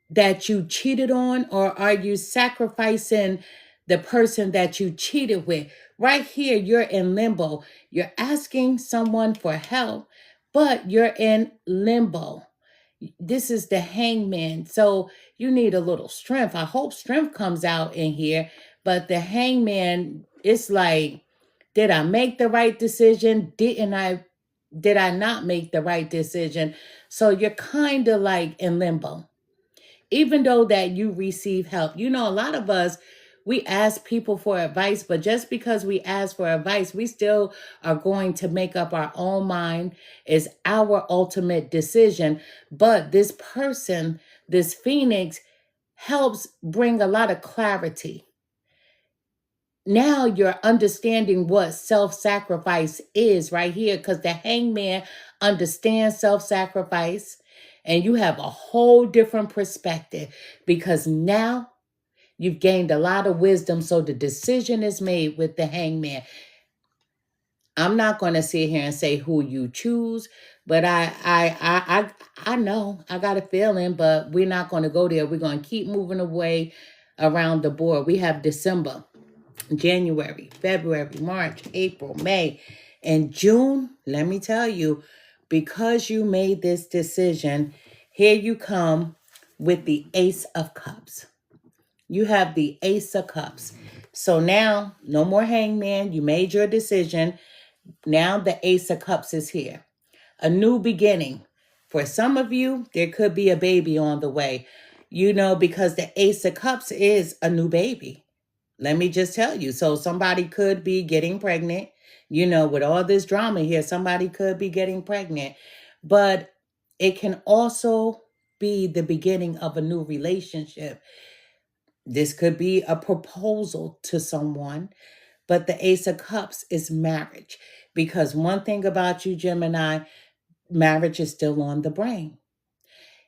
that you cheated on, or are you sacrificing the person that you cheated with? Right here, you're in limbo. You're asking someone for help, but you're in limbo. This is the hangman. So you need a little strength. I hope strength comes out in here. But the hangman, it's like, did I make the right decision? Did I not make the right decision? So you're kind of like in limbo. Even though that you receive help. You know, a lot of us, we ask people for advice, but just because we ask for advice, we still are going to make up our own mind. It's our ultimate decision. But this person, this phoenix, helps bring a lot of clarity. Now you're understanding what self-sacrifice is right here, because the hangman understands self-sacrifice, and you have a whole different perspective because now you've gained a lot of wisdom. So the decision is made with the hangman. I'm not going to sit here and say who you choose, but I know, I got a feeling, but we're not going to go there. We're going to keep moving away around the board. We have December, January, February, March, April, May, and June. Let me tell you, because you made this decision, here you come with the Ace of Cups. You have the Ace of Cups. So now, no more hangman. You made your decision. Now the Ace of Cups is here. A new beginning. For some of you, there could be a baby on the way. You know, because the Ace of Cups is a new baby. Let me just tell you. So somebody could be getting pregnant. You know, with all this drama here, somebody could be getting pregnant. But it can also be the beginning of a new relationship. This could be a proposal to someone. But the Ace of Cups is marriage. Because one thing about you, Gemini, marriage is still on the brain.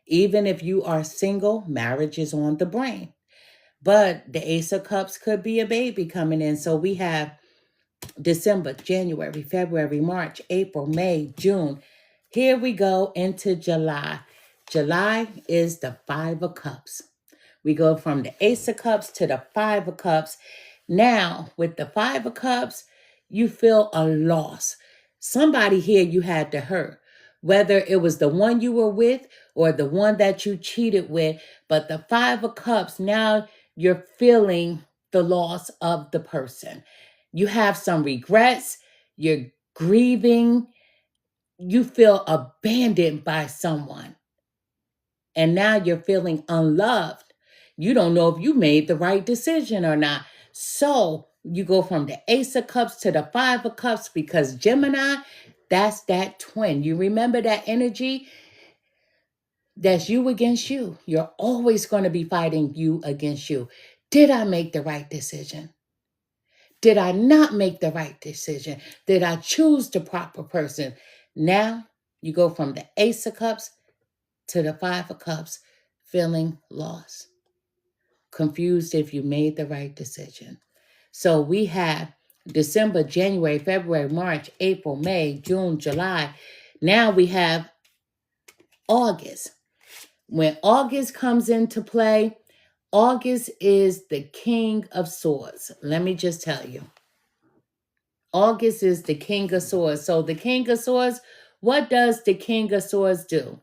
Even if you are single, marriage is on the brain. But the Ace of Cups could be a baby coming in. So we have December, January, February, March, April, May, June. Here we go into July. July is the Five of Cups. We go from the Ace of Cups to the Five of Cups. Now, with the Five of Cups, you feel a loss. Somebody here you had to hurt, whether it was the one you were with or the one that you cheated with. But the Five of Cups, now you're feeling the loss of the person. You have some regrets. You're grieving. You feel abandoned by someone. And now you're feeling unloved. You don't know if you made the right decision or not. So you go from the Ace of Cups to the Five of Cups because Gemini, that's that twin. You remember that energy? That's you against you. You're always going to be fighting you against you. Did I make the right decision? Did I not make the right decision? Did I choose the proper person? Now you go from the Ace of Cups to the Five of Cups, feeling lost, confused if you made the right decision. So we have December, January, February, March, April, May, June, July. Now we have August. When August comes into play, August is the King of Swords. Let me just tell you. August is the King of Swords. So the King of Swords, what does the King of Swords do?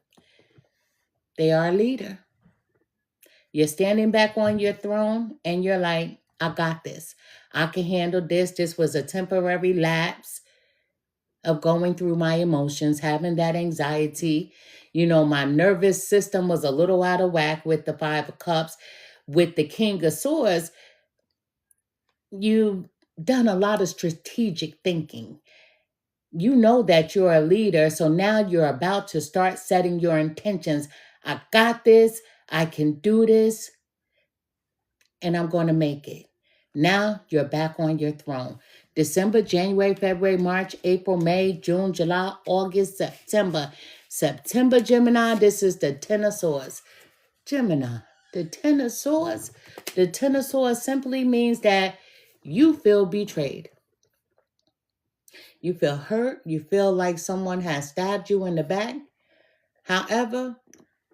They are a leader. You're standing back on your throne and you're like, I got this. I can handle this. This was a temporary lapse of going through my emotions, having that anxiety. You know, my nervous system was a little out of whack with the Five of Cups. With the King of Swords, you've done a lot of strategic thinking. You know that you're a leader, so now you're about to start setting your intentions. I got this. I can do this. And I'm going to make it. Now you're back on your throne. December, January, February, March, April, May, June, July, August, September. September, Gemini, this is the Ten of Swords. Gemini, the Ten of Swords. The Ten of Swords simply means that you feel betrayed. You feel hurt. You feel like someone has stabbed you in the back. However,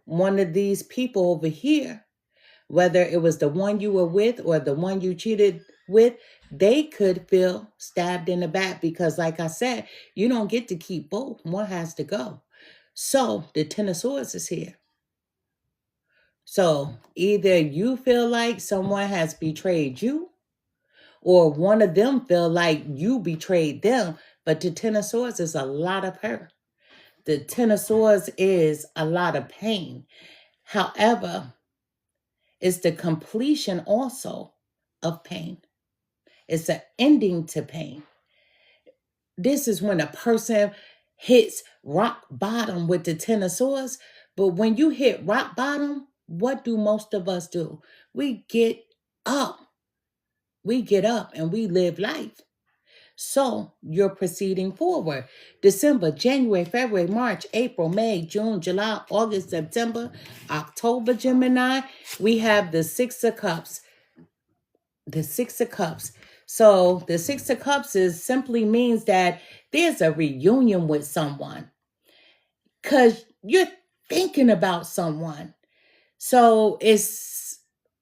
one of these people over here, whether it was the one you were with or the one you cheated with, they could feel stabbed in the back because, like I said, you don't get to keep both. One has to go. So the Ten of Swords is here. So either you feel like someone has betrayed you or one of them feel like you betrayed them. But the Ten of Swords is a lot of hurt. The Ten of Swords is a lot of pain. However, it's the completion also of pain. It's an ending to pain. This is when a person hits rock bottom with the Ten of Swords. But when you hit rock bottom, what do most of us do? We get up. We get up and we live life. So you're proceeding forward. December, January, February, March, April, May, June, July, August, September, October, Gemini. We have the Six of Cups. The Six of Cups. So the Six of Cups simply means that there's a reunion with someone because you're thinking about someone. So it's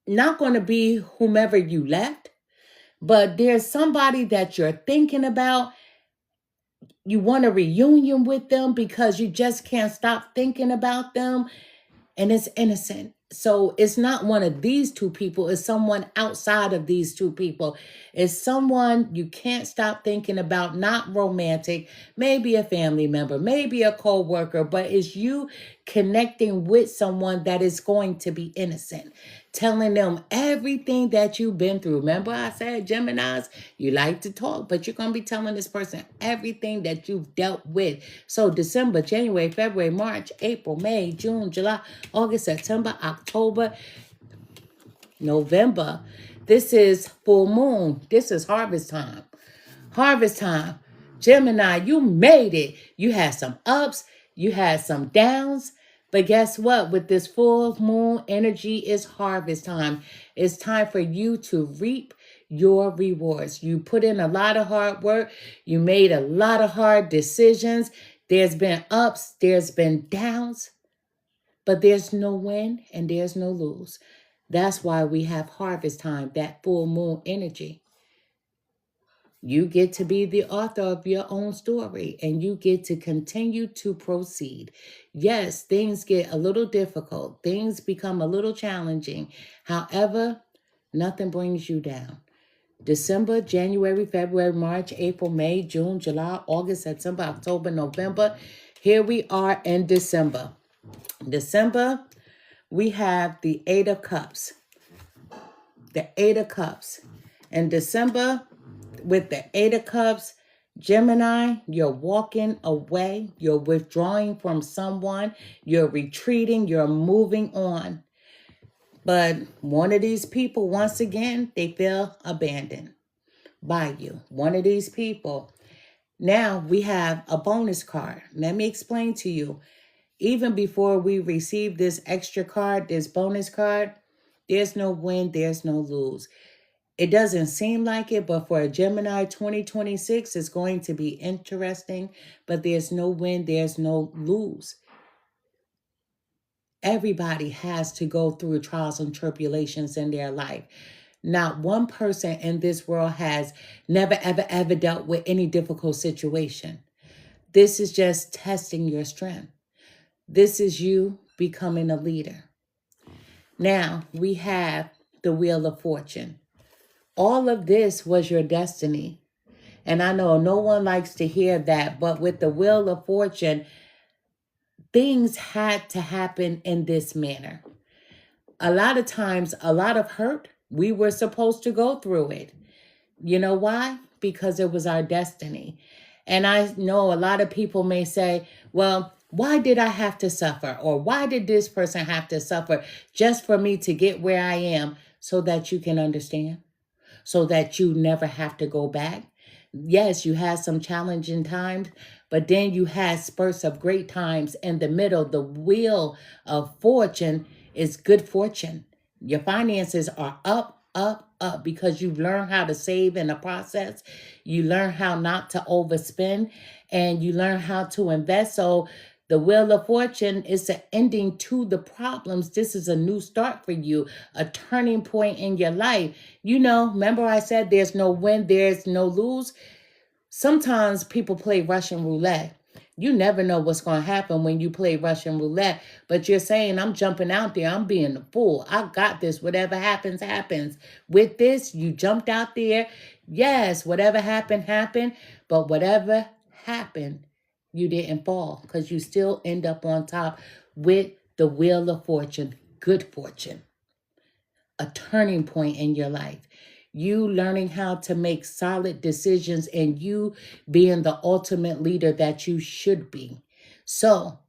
not going to be whomever you left, but there's somebody that you're thinking about. You want a reunion with them because you just can't stop thinking about them, and it's innocent. So it's not one of these two people. It's someone outside of these two people. It's someone you can't stop thinking about, not romantic, maybe a family member, maybe a co-worker, but it's you connecting with someone that is going to be innocent, telling them everything that you've been through. Remember I said, Geminis, you like to talk, but you're going to be telling this person everything that you've dealt with. So December, January, February, March, April, May, June, July, August, September, October, November. This is full moon. This is harvest time. Harvest time. Gemini, you made it. You had some ups. You had some downs. But guess what? With this full moon energy, it's harvest time. It's time for you to reap your rewards. You put in a lot of hard work. You made a lot of hard decisions. There's been ups. There's been downs. But there's no win and there's no lose. That's why we have harvest time, that full moon energy. You get to be the author of your own story and you get to continue to proceed. Yes, things get a little difficult. Things become a little challenging. However, nothing brings you down. December, January, February, March, April, May, June, July, August, September, October, November. Here we are in December. December, we have the Eight of Cups. the Eight of Cups. In December, with the Eight of Cups, Gemini, you're walking away. You're withdrawing from someone. You're retreating. You're moving on. But one of these people, once again, they feel abandoned by you. One of these people. Now we have a bonus card. Let me explain to you. Even before we receive this extra card, this bonus card, there's no win, there's no lose. It doesn't seem like it, but for a Gemini 2026, it's going to be interesting, but there's no win, there's no lose. Everybody has to go through trials and tribulations in their life. Not one person in this world has never, ever dealt with any difficult situation. This is just testing your strength. This is you becoming a leader. Now we have the Wheel of Fortune. All of this was your destiny. And I know no one likes to hear that, but with the Wheel of Fortune, things had to happen in this manner. A lot of times, a lot of hurt, we were supposed to go through it. You know why? Because it was our destiny. And I know a lot of people may say, well, why did I have to suffer? Or why did this person have to suffer just for me to get where I am? So that you can understand, so that you never have to go back. Yes, you had some challenging times, but then you had spurts of great times in the middle. The Wheel of Fortune is good fortune. Your finances are up, because you learn how to save in the process. You learn how not to overspend, and you learn how to invest. So the Wheel of Fortune is an ending to the problems. This is a new start for you, a turning point in your life. You know, remember I said there's no win, there's no lose. Sometimes people play Russian roulette. You never know what's going to happen when you play Russian roulette, but you're saying, I'm jumping out there. I'm being a fool. I got this. Whatever happens, happens. With this, you jumped out there. Yes, whatever happened, happened. But whatever happened, you didn't fall, because you still end up on top with the Wheel of Fortune, good fortune, a turning point in your life. You learning how to make solid decisions, and you being the ultimate leader that you should be. So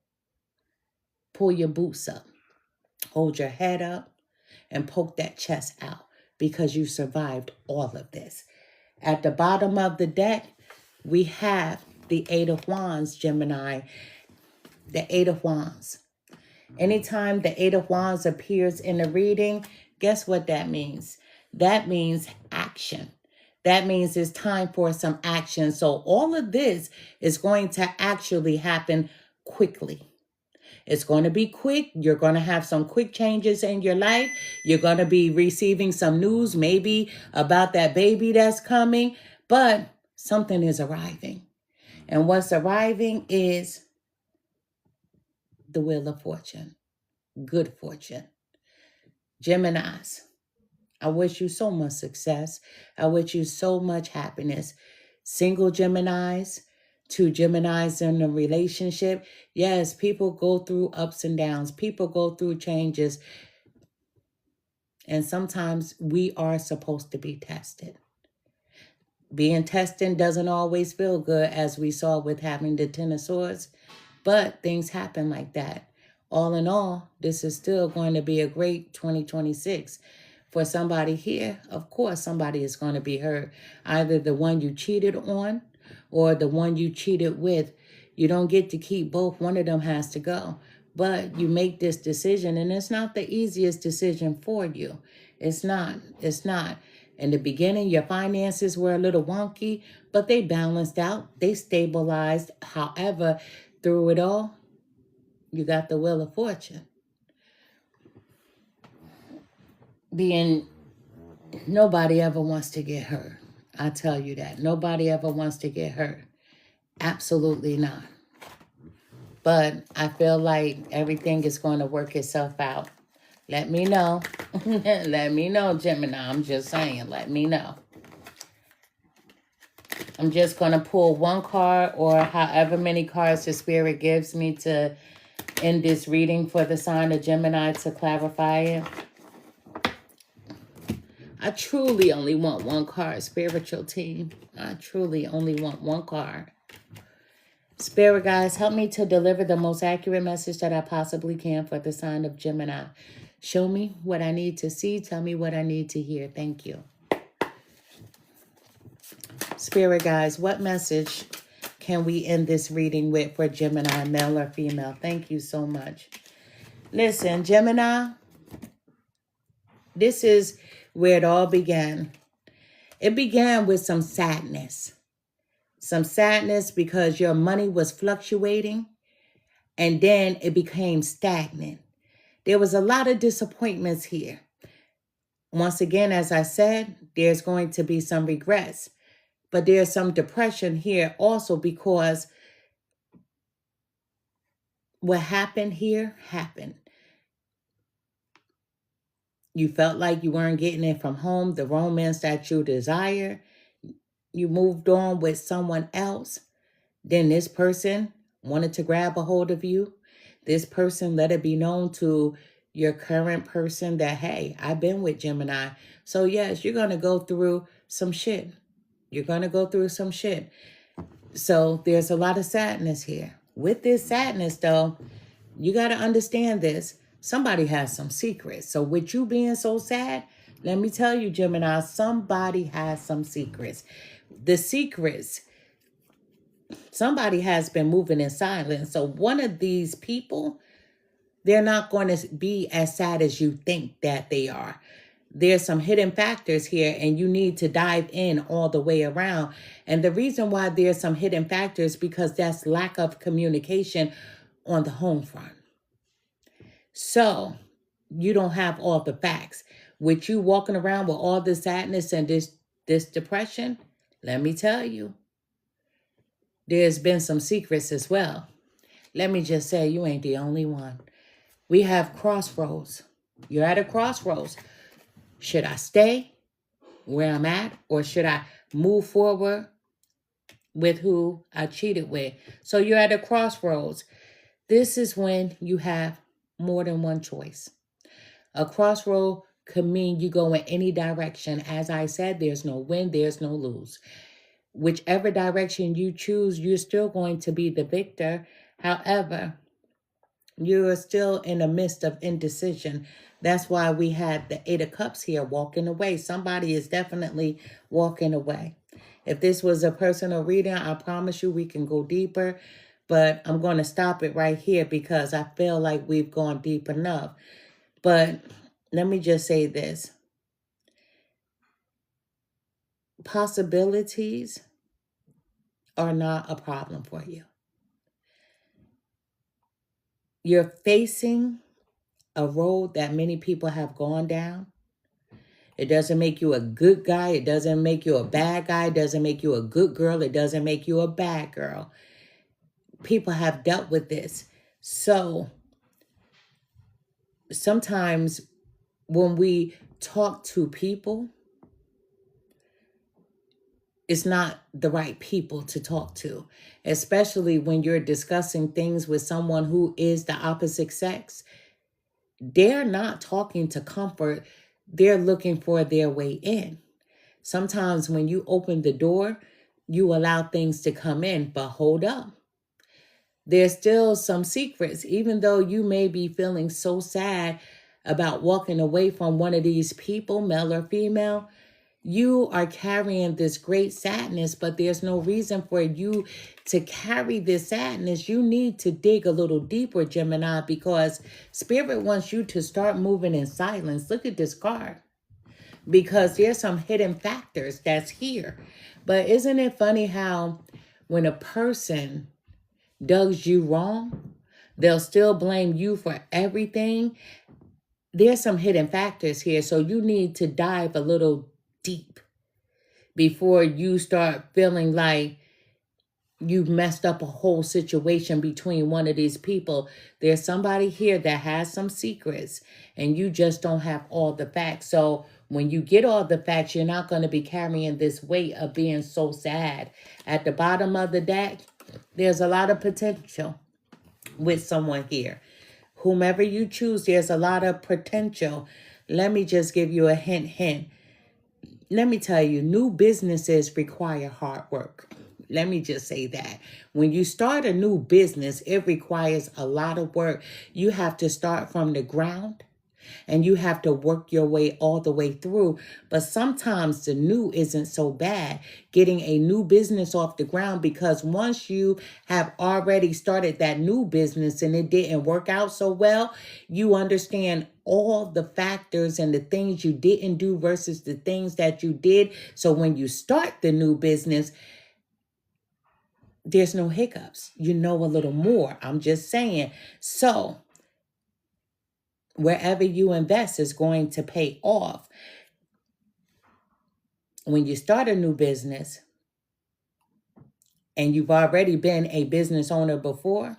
pull your boots up, hold your head up, and poke that chest out, because you survived all of this. At the bottom of the deck, we have the Eight of Wands, Gemini. The Eight of Wands. Anytime the Eight of Wands appears in a reading, guess what that means? That means action. That means it's time for some action. So all of this is going to actually happen quickly. It's going to be quick. You're going to have some quick changes in your life. You're going to be receiving some news, maybe about that baby that's coming, but something is arriving. And what's arriving is the Wheel of Fortune, good fortune. Geminis, I wish you so much success. I wish you so much happiness. Single Geminis, two Geminis in a relationship. Yes, people go through ups and downs. People go through changes. And sometimes we are supposed to be tested. Being tested doesn't always feel good, as we saw with having the Ten of Swords. But things happen like that. All in all, this is still going to be a great 2026. For somebody here, of course, somebody is going to be hurt. Either the one you cheated on or the one you cheated with. You don't get to keep both. One of them has to go. But you make this decision, and it's not the easiest decision for you. It's not. It's not. In the beginning, your finances were a little wonky, but they balanced out. They stabilized. However, through it all, you got the Wheel of Fortune. Nobody ever wants to get hurt. I tell you that. Nobody ever wants to get hurt. Absolutely not. But I feel like everything is going to work itself out. Let me know. Let me know, Gemini. I'm just saying, let me know. I'm just going to pull one card, or however many cards the Spirit gives me to end this reading for the sign of Gemini to clarify it. I truly only want one card, spiritual team. I truly only want one card. Spirit guides, help me to deliver the most accurate message that I possibly can for the sign of Gemini. Show me what I need to see. Tell me what I need to hear. Thank you. Spirit guides, what message can we end this reading with for Gemini, male or female? Thank you so much. Listen, Gemini, this is where it all began. It began with some sadness. Some sadness because your money was fluctuating and then it became stagnant. There was a lot of disappointments here. Once again, as I said, there's going to be some regrets, but there's some depression here also because what happened here happened. You felt like you weren't getting it from home, the romance that you desire. You moved on with someone else. Then this person wanted to grab a hold of you. This person let it be known to your current person that, hey, I've been with Gemini. So yes, you're going to go through some shit. You're going to go through some shit. So there's a lot of sadness here. With this sadness, though, you got to understand this. Somebody has some secrets. So with you being so sad, let me tell you, Gemini, somebody has some secrets. The secrets, somebody has been moving in silence. So one of these people, they're not going to be as sad as you think that they are. There's some hidden factors here and you need to dive in all the way around. And the reason why there's some hidden factors because that's lack of communication on the home front. So you don't have all the facts. With you walking around with all this sadness and this depression, let me tell you, there's been some secrets as well. Let me just say, you ain't the only one. We have crossroads. You're at a crossroads. Should I stay where I'm at or should I move forward with who I cheated with? So you're at a crossroads. This is when you have more than one choice. A crossroad could mean you go in any direction. As I said, there's no win, there's no lose. Whichever direction you choose, you're still going to be the victor. However, you're still in the midst of indecision. That's why we had the 8 of Cups here walking away. Somebody is definitely walking away. If this was a personal reading, I promise you we can go deeper. But I'm going to stop it right here because I feel like we've gone deep enough. But let me just say this. Possibilities are not a problem for you. You're facing a road that many people have gone down. It doesn't make you a good guy. It doesn't make you a bad guy. It doesn't make you a good girl. It doesn't make you a bad girl. People have dealt with this. So sometimes when we talk to people, it's not the right people to talk to, especially when you're discussing things with someone who is the opposite sex. They're not talking to comfort. They're looking for their way in. Sometimes when you open the door, you allow things to come in, but hold up. There's still some secrets, even though you may be feeling so sad about walking away from one of these people, male or female. You are carrying this great sadness, but there's no reason for you to carry this sadness. You need to dig a little deeper, Gemini, because Spirit wants you to start moving in silence. Look at this card. Because there's some hidden factors that's here. But isn't it funny how when a person does you wrong, they'll still blame you for everything? There's some hidden factors here. So you need to dive a little deep before you start feeling like you've messed up a whole situation between one of these people. There's somebody here that has some secrets and you just don't have all the facts. So when you get all the facts, you're not going to be carrying this weight of being so sad. At the bottom of the deck, there's a lot of potential with someone here. Whomever you choose, there's a lot of potential. Let me just give you a hint. let me tell you, new businesses require hard work. Let me just say that. When you start a new business, it requires a lot of work. You have to start from the ground and you have to work your way all the way through. But sometimes the new isn't so bad, getting a new business off the ground, because once you have already started that new business and it didn't work out so well, you understand all the factors and the things you didn't do versus the things that you did. So when you start the new business, there's no hiccups. You know a little more. I'm just saying. So wherever you invest is going to pay off. When you start a new business and you've already been a business owner before,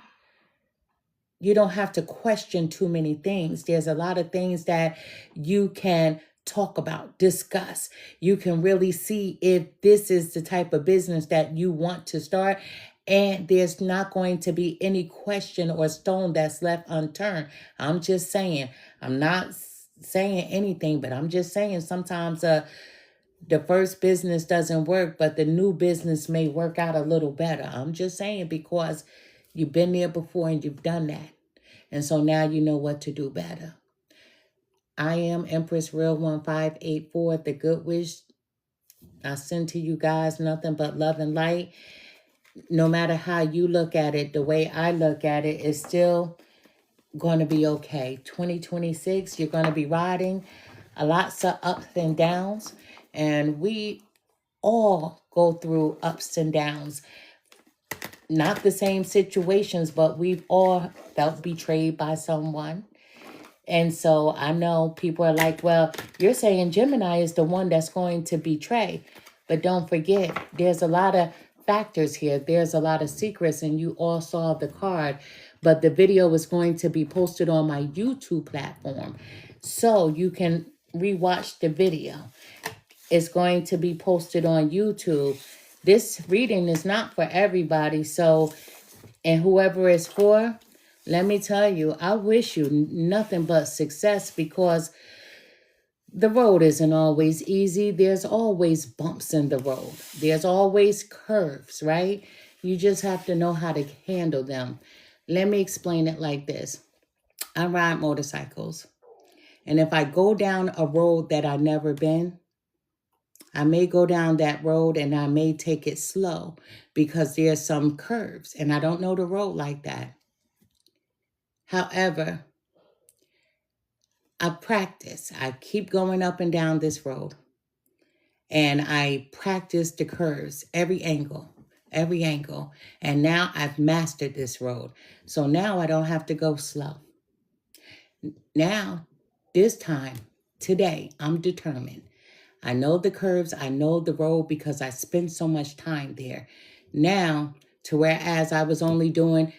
you don't have to question too many things. There's a lot of things that you can talk about, discuss. You can really see if this is the type of business that you want to start. And there's not going to be any question or stone that's left unturned. I'm just saying, I'm not saying anything, but I'm just saying sometimes the first business doesn't work, but the new business may work out a little better. I'm just saying because you've been there before and you've done that. And so now you know what to do better. I am Empress Real 1584, the Good Wish. I send to you guys nothing but love and light. No matter how you look at it, the way I look at it is still going to be okay. 2026, you're going to be riding lots of ups and downs. And we all go through ups and downs. Not the same situations, but we've all felt betrayed by someone. And so I know people are like, well, you're saying Gemini is the one that's going to betray. But don't forget, there's a lot of factors here. There's a lot of secrets, and you all saw the card. But the video is going to be posted on my YouTube platform, so you can rewatch the video. It's going to be posted on YouTube. This reading is not for everybody. So, and whoever it's for, let me tell you, I wish you nothing but success, because the road isn't always easy. There's always bumps in the road. There's always curves, right? You just have to know how to handle them. Let me explain it like this. I ride motorcycles. And if I go down a road that I've never been, I may go down that road and I may take it slow because there's some curves and I don't know the road like that. However, I practice. I keep going up and down this road and I practice the curves, every angle. And now I've mastered this road. So now I don't have to go slow. Now, this time, today, I'm determined. I know the curves, I know the road because I spend so much time there. Now, to whereas I was only doing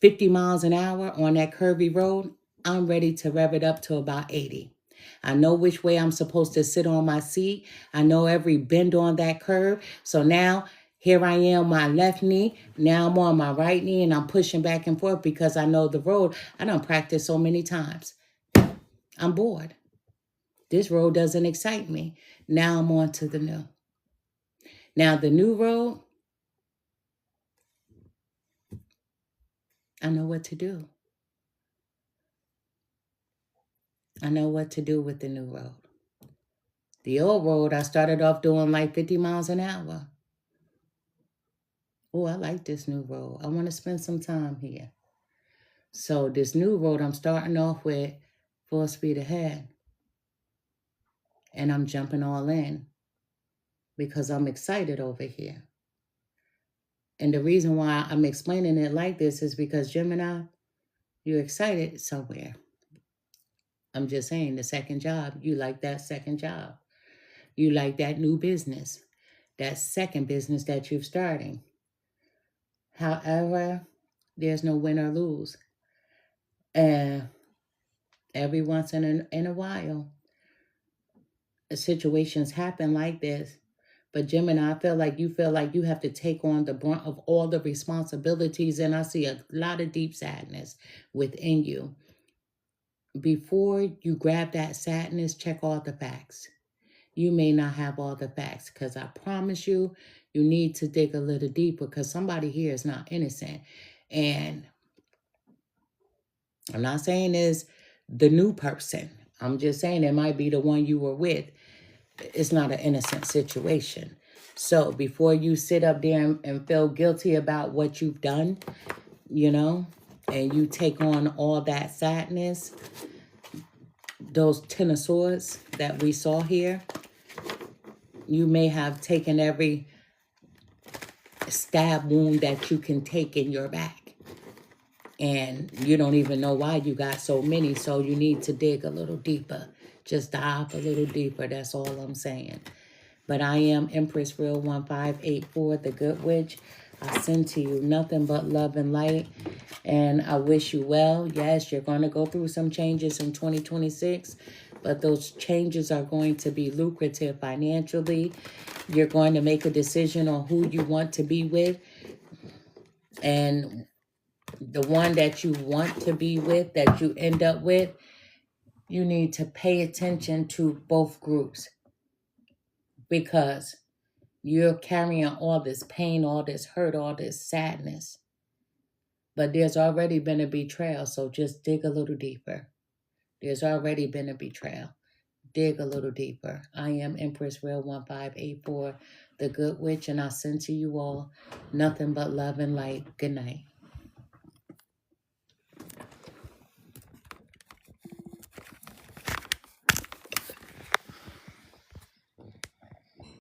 50 miles an hour on that curvy road, I'm ready to rev it up to about 80. I know which way I'm supposed to sit on my seat. I know every bend on that curve. So now, here I am, my left knee. Now I'm on my right knee and I'm pushing back and forth because I know the road. I don't practice so many times. I'm bored. This road doesn't excite me. Now I'm on to the new. Now the new road, I know what to do. I know what to do with the new road. The old road, I started off doing like 50 miles an hour. Oh, I like this new road. I want to spend some time here. So this new road, I'm starting off with full speed ahead. And I'm jumping all in because I'm excited over here. And the reason why I'm explaining it like this is because Gemini, you're excited somewhere. I'm just saying, the second job, you like that second job. You like that new business, that second business that you're starting. However, there's no win or lose. And every once in a while, situations happen like this. But Gemini, I feel like you have to take on the brunt of all the responsibilities. And I see a lot of deep sadness within you. Before you grab that sadness, check all the facts. you may not have all the facts, because I promise you, you need to dig a little deeper, because somebody here is not innocent. And I'm not saying it's the new person. I'm just saying it might be the one you were with. It's not an innocent situation. So before you sit up there and feel guilty about what you've done, you know, and you take on all that sadness, those 10 of swords that we saw here, you may have taken every stab wound that you can take in your back. And you don't even know why you got so many. So you need to dig a little deeper. Just dive a little deeper. That's all I'm saying. But I am Empress Real 1584, the Good Witch. I send to you nothing but love and light. And I wish you well. Yes, you're going to go through some changes in 2026. But those changes are going to be lucrative financially. You're going to make a decision on who you want to be with. And the one that you want to be with, that you end up with, you need to pay attention to both groups, because you're carrying all this pain, all this hurt, all this sadness. But there's already been a betrayal, so just dig a little deeper. There's already been a betrayal. Dig a little deeper. I am Empress Real 1584, the Good Witch, and I send to you all nothing but love and light. Good night.